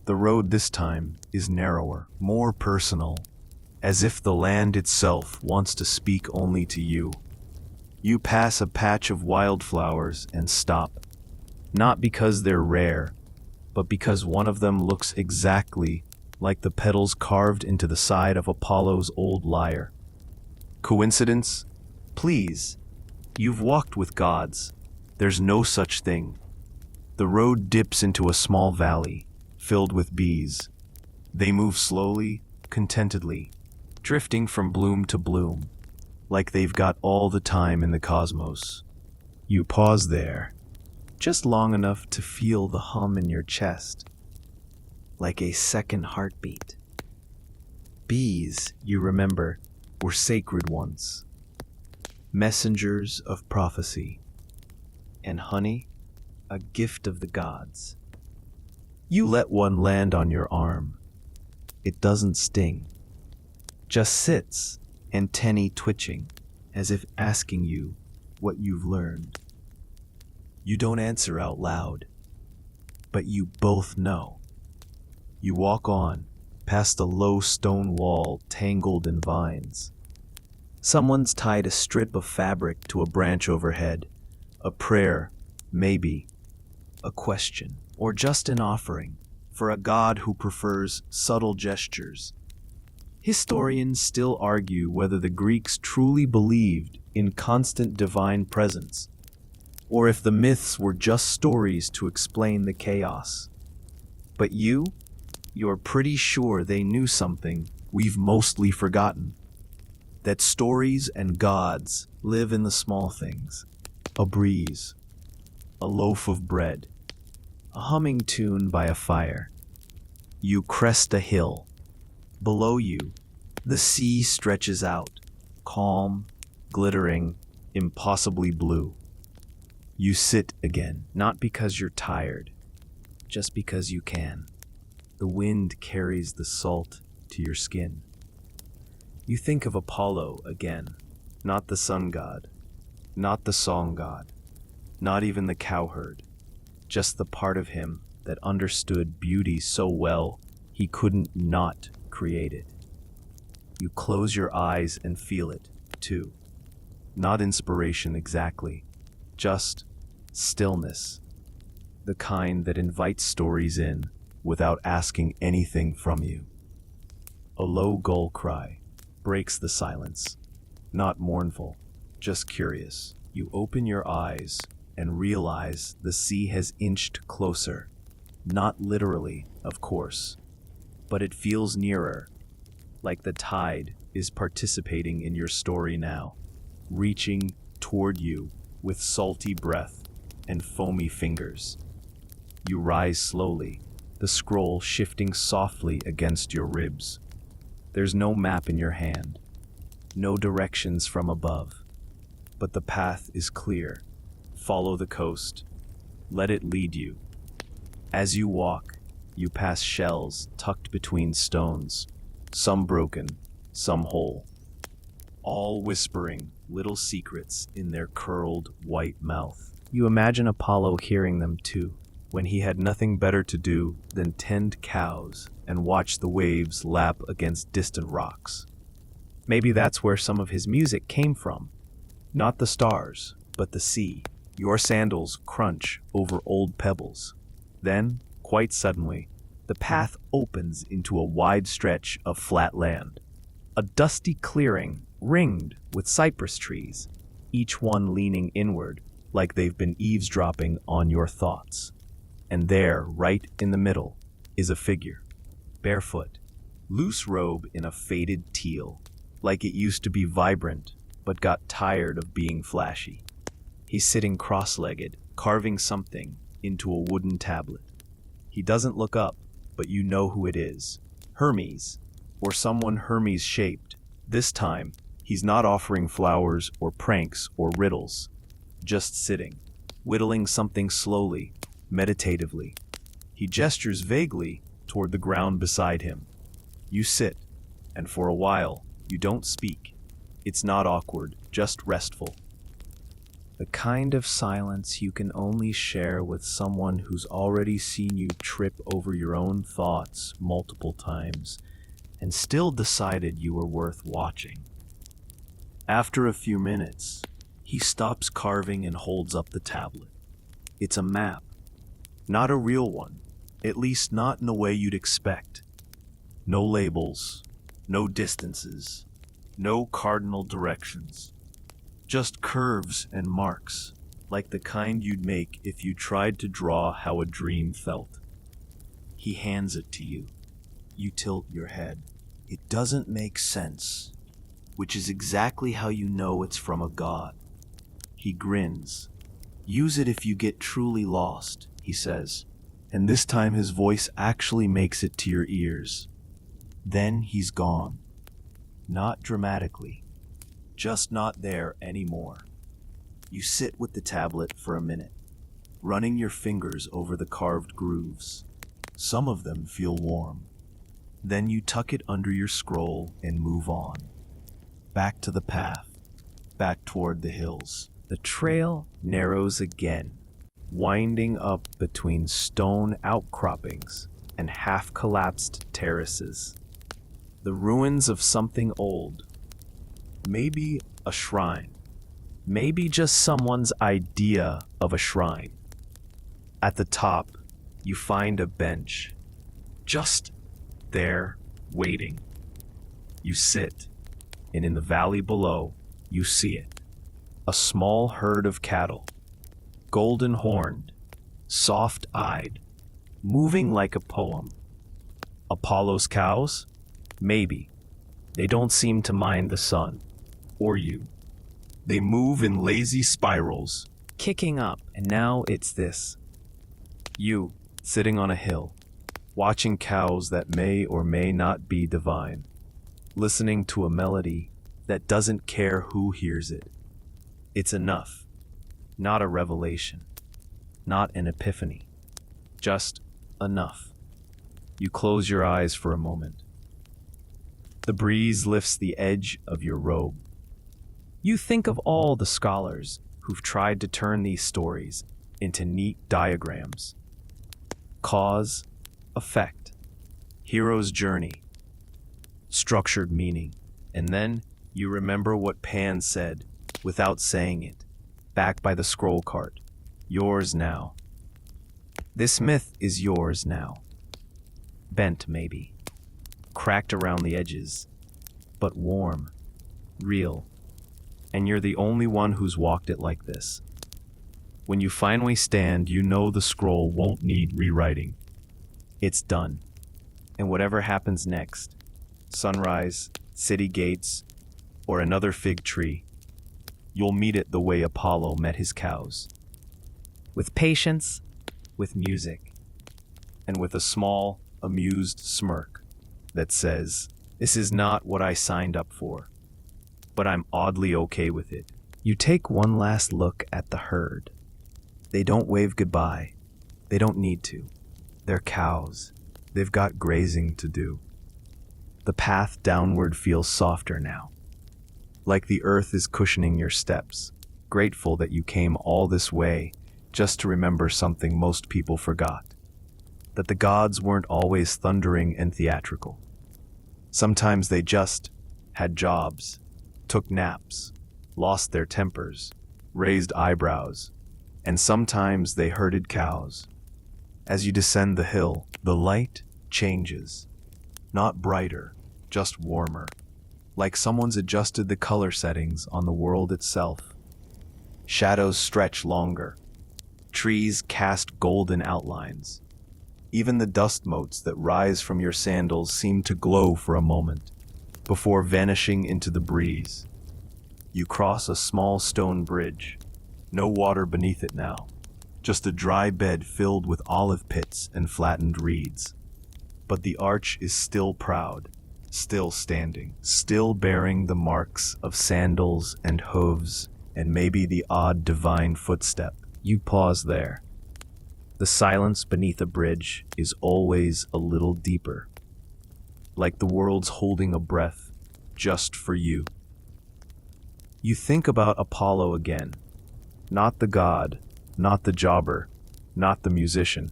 The road this time is narrower, more personal, as if the land itself wants to speak only to you. You pass a patch of wildflowers and stop, not because they're rare, but because one of them looks exactly like the petals carved into the side of Apollo's old lyre. Coincidence? Please. You've walked with gods. There's no such thing. The road dips into a small valley, filled with bees. They move slowly, contentedly, drifting from bloom to bloom, like they've got all the time in the cosmos. You pause there, just long enough to feel the hum in your chest, like a second heartbeat. Bees, you remember, were sacred once, messengers of prophecy, and honey, a gift of the gods. You let one land on your arm. It doesn't sting, just sits, antennae twitching, as if asking you what you've learned. You don't answer out loud, but you both know. You walk on, past a low stone wall tangled in vines. Someone's tied a strip of fabric to a branch overhead. A prayer, maybe. A question, or just an offering, for a god who prefers subtle gestures. Historians still argue whether the Greeks truly believed in constant divine presence, or if the myths were just stories to explain the chaos. But you're pretty sure they knew something we've mostly forgotten. That stories and gods live in the small things. A breeze, a loaf of bread, a humming tune by a fire. You crest a hill. Below you, the sea stretches out, calm, glittering, impossibly blue. You sit again, not because you're tired, just because you can. The wind carries the salt to your skin. You think of Apollo again, not the sun god, not the song god, not even the cowherd, just the part of him that understood beauty so well he couldn't not create it. You close your eyes and feel it, too. Not inspiration exactly, just stillness, the kind that invites stories in without asking anything from you. A low gull cry breaks the silence, not mournful, just curious. You open your eyes and realize the sea has inched closer. Not literally, of course, but it feels nearer, like the tide is participating in your story now, reaching toward you with salty breath and foamy fingers. You rise slowly, the scroll shifting softly against your ribs. There's no map in your hand, no directions from above, but the path is clear. Follow the coast. Let it lead you. As you walk, you pass shells tucked between stones, some broken, some whole, all whispering little secrets in their curled white mouth. You imagine Apollo hearing them too, when he had nothing better to do than tend cows and watch the waves lap against distant rocks. Maybe that's where some of his music came from. Not the stars, but the sea. Your sandals crunch over old pebbles. Then, quite suddenly, the path opens into a wide stretch of flat land. A dusty clearing ringed with cypress trees, each one leaning inward like they've been eavesdropping on your thoughts. And there, right in the middle, is a figure, barefoot, loose robe in a faded teal, like it used to be vibrant but got tired of being flashy. He's sitting cross-legged, carving something into a wooden tablet. He doesn't look up, but you know who it is. Hermes, or someone Hermes shaped. This time, he's not offering flowers or pranks or riddles, just sitting, whittling something slowly, meditatively. He gestures vaguely toward the ground beside him. You sit, and for a while, you don't speak. It's not awkward, just restful. The kind of silence you can only share with someone who's already seen you trip over your own thoughts multiple times and still decided you were worth watching. After a few minutes, he stops carving and holds up the tablet. It's a map. Not a real one, at least not in the way you'd expect. No labels, no distances, no cardinal directions. Just curves and marks, like the kind you'd make if you tried to draw how a dream felt. He hands it to you. You tilt your head. It doesn't make sense, which is exactly how you know it's from a god. He grins. Use it if you get truly lost, he says, and this time his voice actually makes it to your ears. Then he's gone. Not dramatically. Just not there anymore. You sit with the tablet for a minute, running your fingers over the carved grooves. Some of them feel warm. Then you tuck it under your scroll and move on. Back to the path, back toward the hills. The trail narrows again, winding up between stone outcroppings and half-collapsed terraces. The ruins of something old. Maybe a shrine. Maybe just someone's idea of a shrine. At the top, you find a bench. Just there, waiting. You sit, and in the valley below, you see it. A small herd of cattle. Golden-horned, soft-eyed, moving like a poem. Apollo's cows? Maybe. They don't seem to mind the sun. Or you. They move in lazy spirals, kicking up, and now it's this. You, sitting on a hill, watching cows that may or may not be divine, listening to a melody that doesn't care who hears it. It's enough. Not a revelation. Not an epiphany. Just enough. You close your eyes for a moment. The breeze lifts the edge of your robe. You think of all the scholars who've tried to turn these stories into neat diagrams. Cause, effect, hero's journey, structured meaning. And then you remember what Pan said, without saying it, back by the scroll cart. Yours now. This myth is yours now. Bent, maybe. Cracked around the edges. But warm. Real. And you're the only one who's walked it like this. When you finally stand, you know the scroll won't need rewriting. It's done. And whatever happens next, sunrise, city gates, or another fig tree, you'll meet it the way Apollo met his cows. With patience, with music, and with a small, amused smirk that says, "This is not what I signed up for, but I'm oddly okay with it." You take one last look at the herd. They don't wave goodbye. They don't need to. They're cows. They've got grazing to do. The path downward feels softer now, like the earth is cushioning your steps, grateful that you came all this way just to remember something most people forgot: that the gods weren't always thundering and theatrical. Sometimes they just had jobs, took naps, lost their tempers, raised eyebrows, and sometimes they herded cows. As you descend the hill, the light changes. Not brighter, just warmer, like someone's adjusted the color settings on the world itself. Shadows stretch longer. Trees cast golden outlines. Even the dust motes that rise from your sandals seem to glow for a moment, before vanishing into the breeze. You cross a small stone bridge. No water beneath it now, just a dry bed filled with olive pits and flattened reeds. But the arch is still proud, still standing, still bearing the marks of sandals and hooves, and maybe the odd divine footstep. You pause there. The silence beneath a bridge is always a little deeper, like the world's holding a breath just for you. You think about Apollo again. Not the god, not the jobber, not the musician.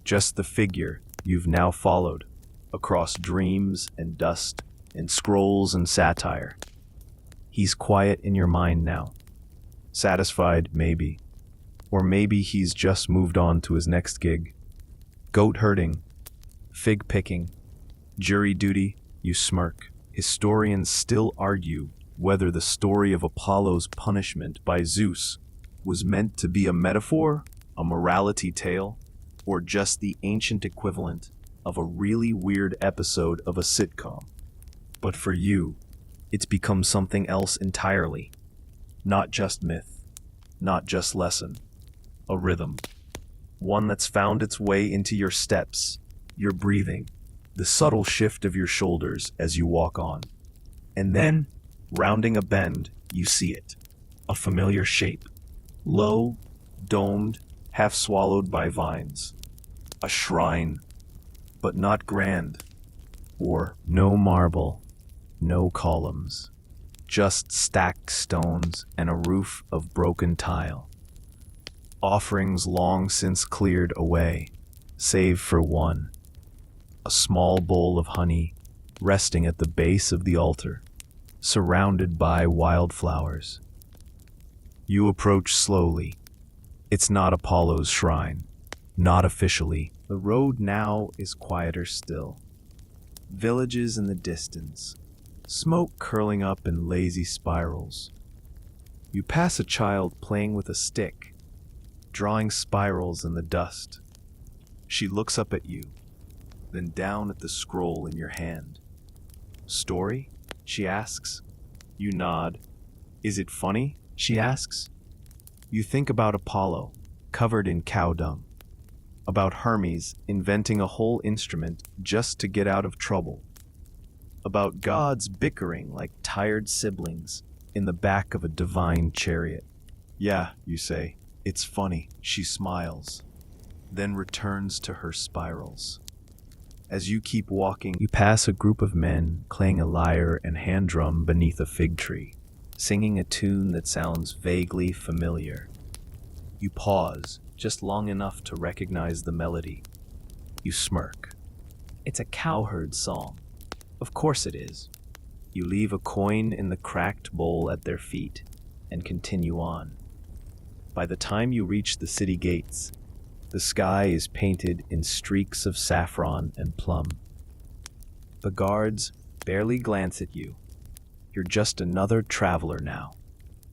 Just the figure you've now followed across dreams and dust and scrolls and satire. He's quiet in your mind now. Satisfied, maybe. Or maybe he's just moved on to his next gig. Goat herding, fig picking, jury duty, you smirk. Historians still argue whether the story of Apollo's punishment by Zeus was meant to be a metaphor, a morality tale, or just the ancient equivalent of a really weird episode of a sitcom. But for you, it's become something else entirely. Not just myth, not just lesson. A rhythm. One that's found its way into your steps, your breathing, the subtle shift of your shoulders as you walk on. And then, rounding a bend, you see it. A familiar shape. Low, domed, half swallowed by vines. A shrine, but not grand. Or no marble, no columns. Just stacked stones and a roof of broken tile. Offerings long since cleared away, save for one. A small bowl of honey resting at the base of the altar, surrounded by wildflowers. You approach slowly. It's not Apollo's shrine, not officially. The road now is quieter still. Villages in the distance, smoke curling up in lazy spirals. You pass a child playing with a stick, drawing spirals in the dust. She looks up at you, then down at the scroll in your hand. Story? She asks. You nod. Is it funny? She asks. You think about Apollo, covered in cow dung. About Hermes inventing a whole instrument just to get out of trouble. About gods bickering like tired siblings in the back of a divine chariot. Yeah, you say. It's funny. She smiles, then returns to her spirals. As you keep walking, you pass a group of men playing a lyre and hand drum beneath a fig tree, singing a tune that sounds vaguely familiar. You pause, just long enough to recognize the melody. You smirk. It's a cowherd song. Of course it is. You leave a coin in the cracked bowl at their feet and continue on. By the time you reach the city gates, the sky is painted in streaks of saffron and plum. The guards barely glance at you. You're just another traveler now,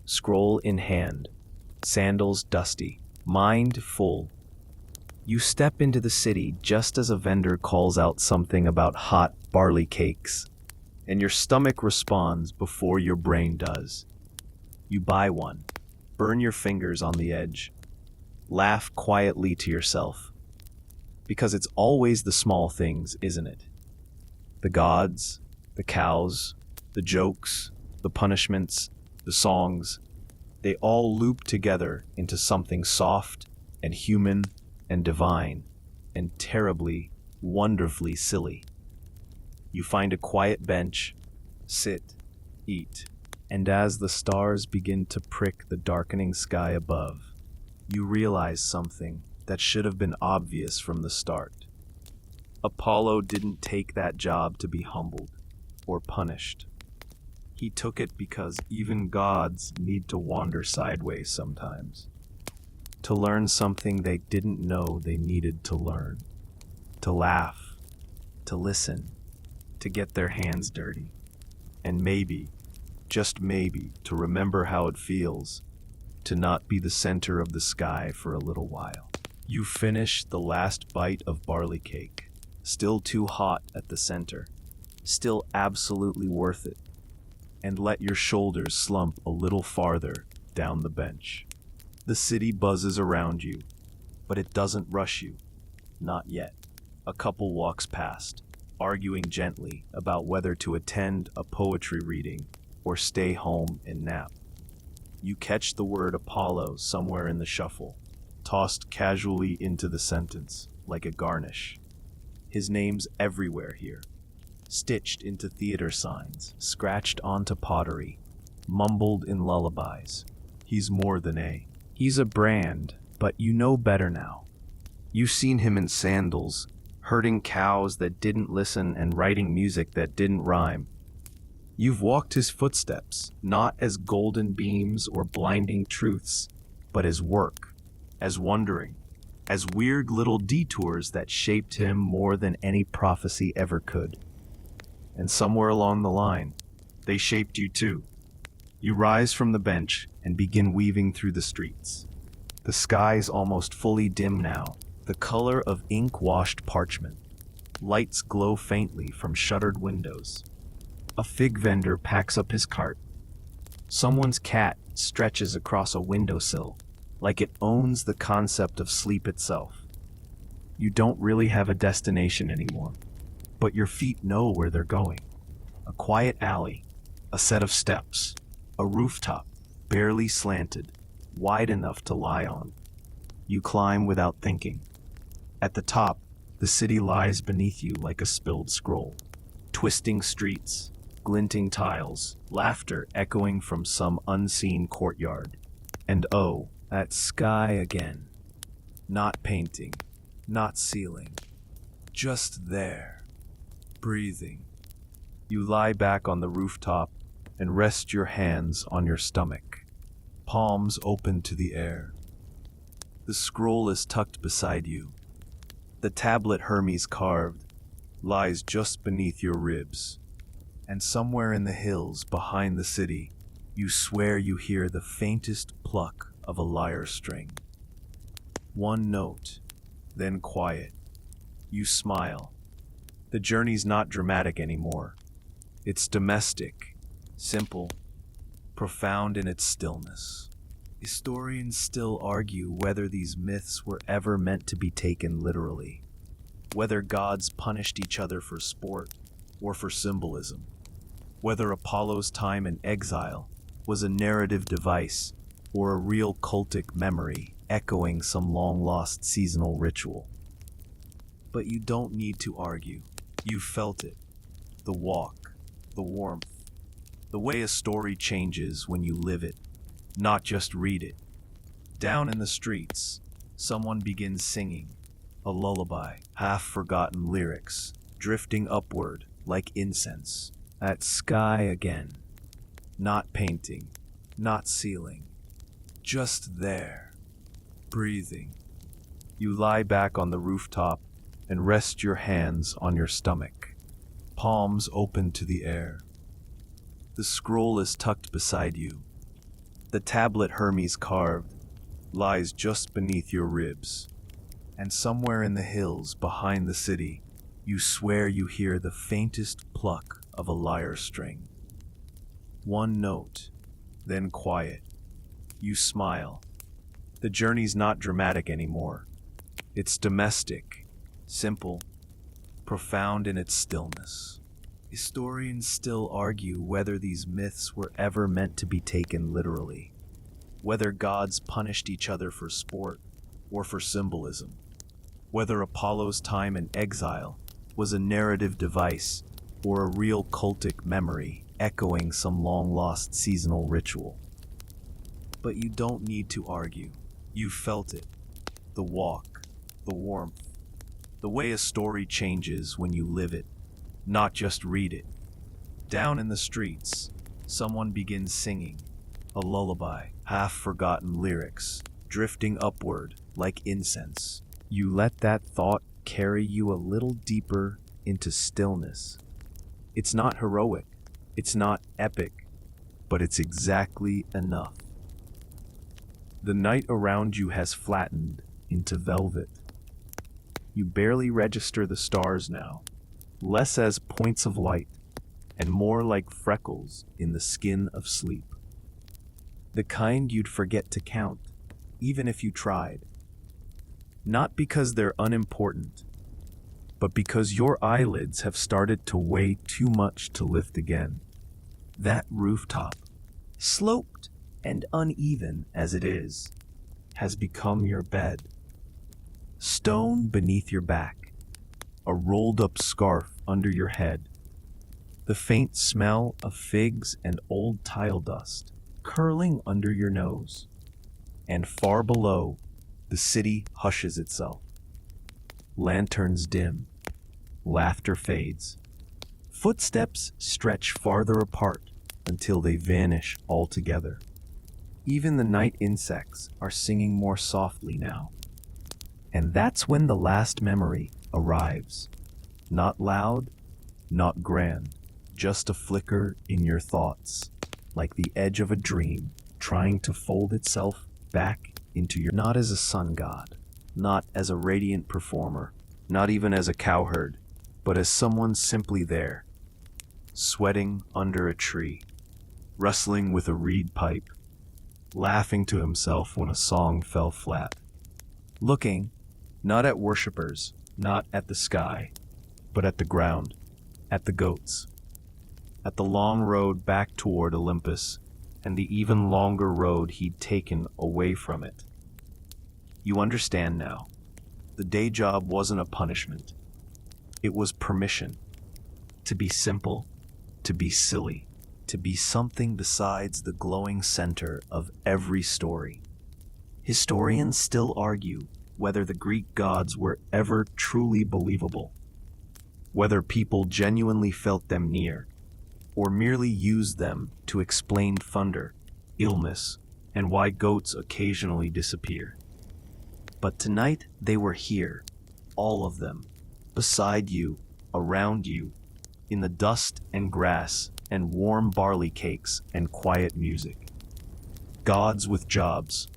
scroll in hand, sandals dusty, mind full. You step into the city just as a vendor calls out something about hot barley cakes, and your stomach responds before your brain does. You buy one. Burn your fingers on the edge. Laugh quietly to yourself. Because it's always the small things, isn't it? The gods, the cows, the jokes, the punishments, the songs, they all loop together into something soft and human and divine and terribly, wonderfully silly. You find a quiet bench, sit, eat, and as the stars begin to prick the darkening sky above, you realize something that should have been obvious from the start. Apollo didn't take that job to be humbled or punished. He took it because even gods need to wander sideways sometimes, to learn something they didn't know they needed to learn, to laugh, to listen, to get their hands dirty, and maybe, just maybe, to remember how it feels to not be the center of the sky for a little while. You finish the last bite of barley cake, still too hot at the center, still absolutely worth it, and let your shoulders slump a little farther down the bench. The city buzzes around you, but it doesn't rush you. Not yet. A couple walks past, arguing gently about whether to attend a poetry reading or stay home and nap. You catch the word Apollo somewhere in the shuffle, tossed casually into the sentence, like a garnish. His name's everywhere here, stitched into theater signs, scratched onto pottery, mumbled in lullabies. He's more than he's a brand, but you know better now. You've seen him in sandals, herding cows that didn't listen and writing music that didn't rhyme. You've walked his footsteps, not as golden beams or blinding truths, but as work, as wondering, as weird little detours that shaped him more than any prophecy ever could. And somewhere along the line, they shaped you too. You rise from the bench and begin weaving through the streets. The sky's almost fully dim now, the color of ink-washed parchment. Lights glow faintly from shuttered windows. A fig vendor packs up his cart. Someone's cat stretches across a windowsill, like it owns the concept of sleep itself. You don't really have a destination anymore, but your feet know where they're going. A quiet alley, a set of steps, a rooftop, barely slanted, wide enough to lie on. You climb without thinking. At the top, the city lies beneath you like a spilled scroll. Twisting streets, glinting tiles, laughter echoing from some unseen courtyard. And oh, that sky again. Not painting, not ceiling, just there, breathing. You lie back on the rooftop and rest your hands on your stomach, palms open to the air. The scroll is tucked beside you. The tablet Hermes carved lies just beneath your ribs. And somewhere in the hills behind the city, you swear you hear the faintest pluck of a lyre string. One note, then quiet. You smile. The journey's not dramatic anymore. It's domestic, simple, profound in its stillness. Historians still argue whether these myths were ever meant to be taken literally, whether gods punished each other for sport or for symbolism, whether Apollo's time in exile was a narrative device or a real cultic memory echoing some long-lost seasonal ritual. But you don't need to argue. You've felt it. The walk, the warmth, the way a story changes when you live it, not just read it. Down in the streets, someone begins singing, a lullaby, half-forgotten lyrics, drifting upward like incense. That sky again. Not painting, not ceiling, just there, breathing. You lie back on the rooftop and rest your hands on your stomach, palms open to the air. The scroll is tucked beside you. The tablet Hermes carved lies just beneath your ribs. And somewhere in the hills behind the city, you swear you hear the faintest pluck of a lyre string. One note, then quiet. You smile. The journey's not dramatic anymore. It's domestic, simple, profound in its stillness. Historians still argue whether these myths were ever meant to be taken literally, whether gods punished each other for sport or for symbolism, whether Apollo's time in exile was a narrative device or a real cultic memory echoing some long-lost seasonal ritual. But you don't need to argue. You felt it, the walk, the warmth, the way a story changes when you live it, not just read it. Down in the streets, someone begins singing, a lullaby, half-forgotten lyrics, drifting upward like incense. You let that thought carry you a little deeper into stillness. It's not heroic, it's not epic, but it's exactly enough. The night around you has flattened into velvet. You barely register the stars now, less as points of light and more like freckles in the skin of sleep. The kind you'd forget to count, even if you tried. Not because they're unimportant, but because your eyelids have started to weigh too much to lift again. That rooftop, sloped and uneven as it is, has become your bed. Stone beneath your back, a rolled-up scarf under your head, the faint smell of figs and old tile dust curling under your nose. And far below, the city hushes itself. Lanterns dim, laughter fades. Footsteps stretch farther apart until they vanish altogether. Even the night insects are singing more softly now. And that's when the last memory arrives. Not loud, not grand, just a flicker in your thoughts, like the edge of a dream trying to fold itself back into your... Not as a sun god, not as a radiant performer, not even as a cowherd, but as someone simply there, sweating under a tree, rustling with a reed pipe, laughing to himself when a song fell flat, looking not at worshippers, not at the sky, but at the ground, at the goats, at the long road back toward Olympus, and the even longer road he'd taken away from it. You understand now. The day job wasn't a punishment. It was permission. To be simple, to be silly, to be something besides the glowing center of every story. Historians still argue whether the Greek gods were ever truly believable, whether people genuinely felt them near, or merely used them to explain thunder, illness, and why goats occasionally disappear. But tonight they were here, all of them, beside you, around you, in the dust and grass and warm barley cakes and quiet music. Gods with jobs,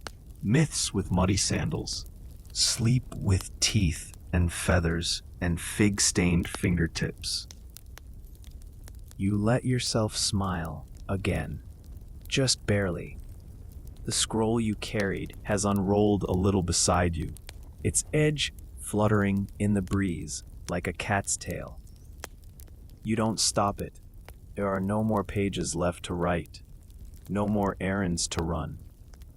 myths with muddy sandals, sleep with teeth and feathers and fig-stained fingertips. You let yourself smile again, just barely. The scroll you carried has unrolled a little beside you, its edge fluttering in the breeze like a cat's tail. You don't stop it. There are no more pages left to write, no more errands to run,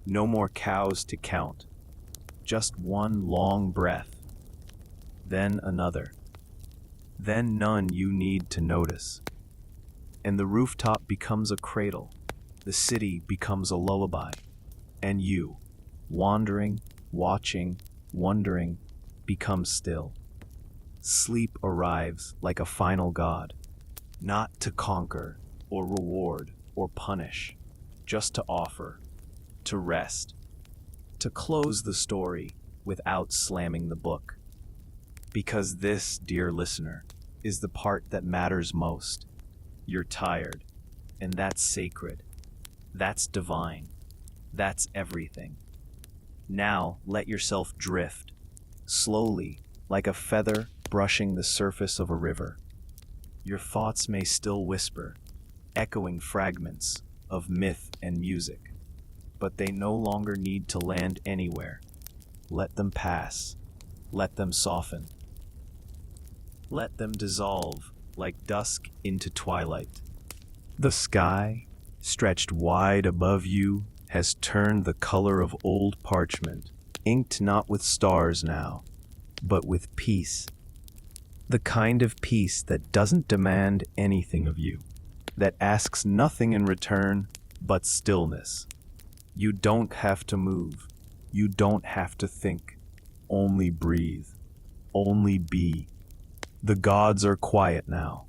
no more cows to count. Just one long breath, then another, then none you need to notice. And the rooftop becomes a cradle, the city becomes a lullaby, and you, wandering, watching, wondering, become still. Sleep arrives like a final god, not to conquer or reward or punish, just to offer, to rest, to close the story without slamming the book. Because this, dear listener, is the part that matters most. You're tired, and that's sacred. That's divine. That's everything. Now let yourself drift, slowly, like a feather brushing the surface of a river. Your thoughts may still whisper, echoing fragments of myth and music, but they no longer need to land anywhere. Let them pass. Let them soften. Let them dissolve like dusk into twilight. The sky, stretched wide above you, has turned the color of old parchment, inked not with stars now, but with peace. The kind of peace that doesn't demand anything of you, that asks nothing in return but stillness. You don't have to move. You don't have to think. Only breathe. Only be. The gods are quiet now.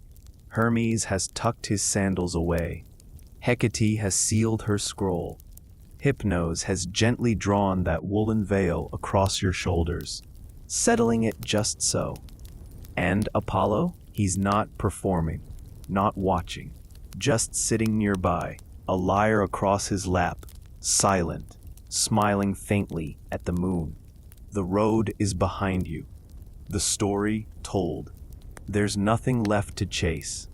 Hermes has tucked his sandals away. Hecate has sealed her scroll. Hypnos has gently drawn that woolen veil across your shoulders, settling it just so. And Apollo? He's not performing, not watching, just sitting nearby, a lyre across his lap, silent, smiling faintly at the moon. The road is behind you. The story told. There's nothing left to chase.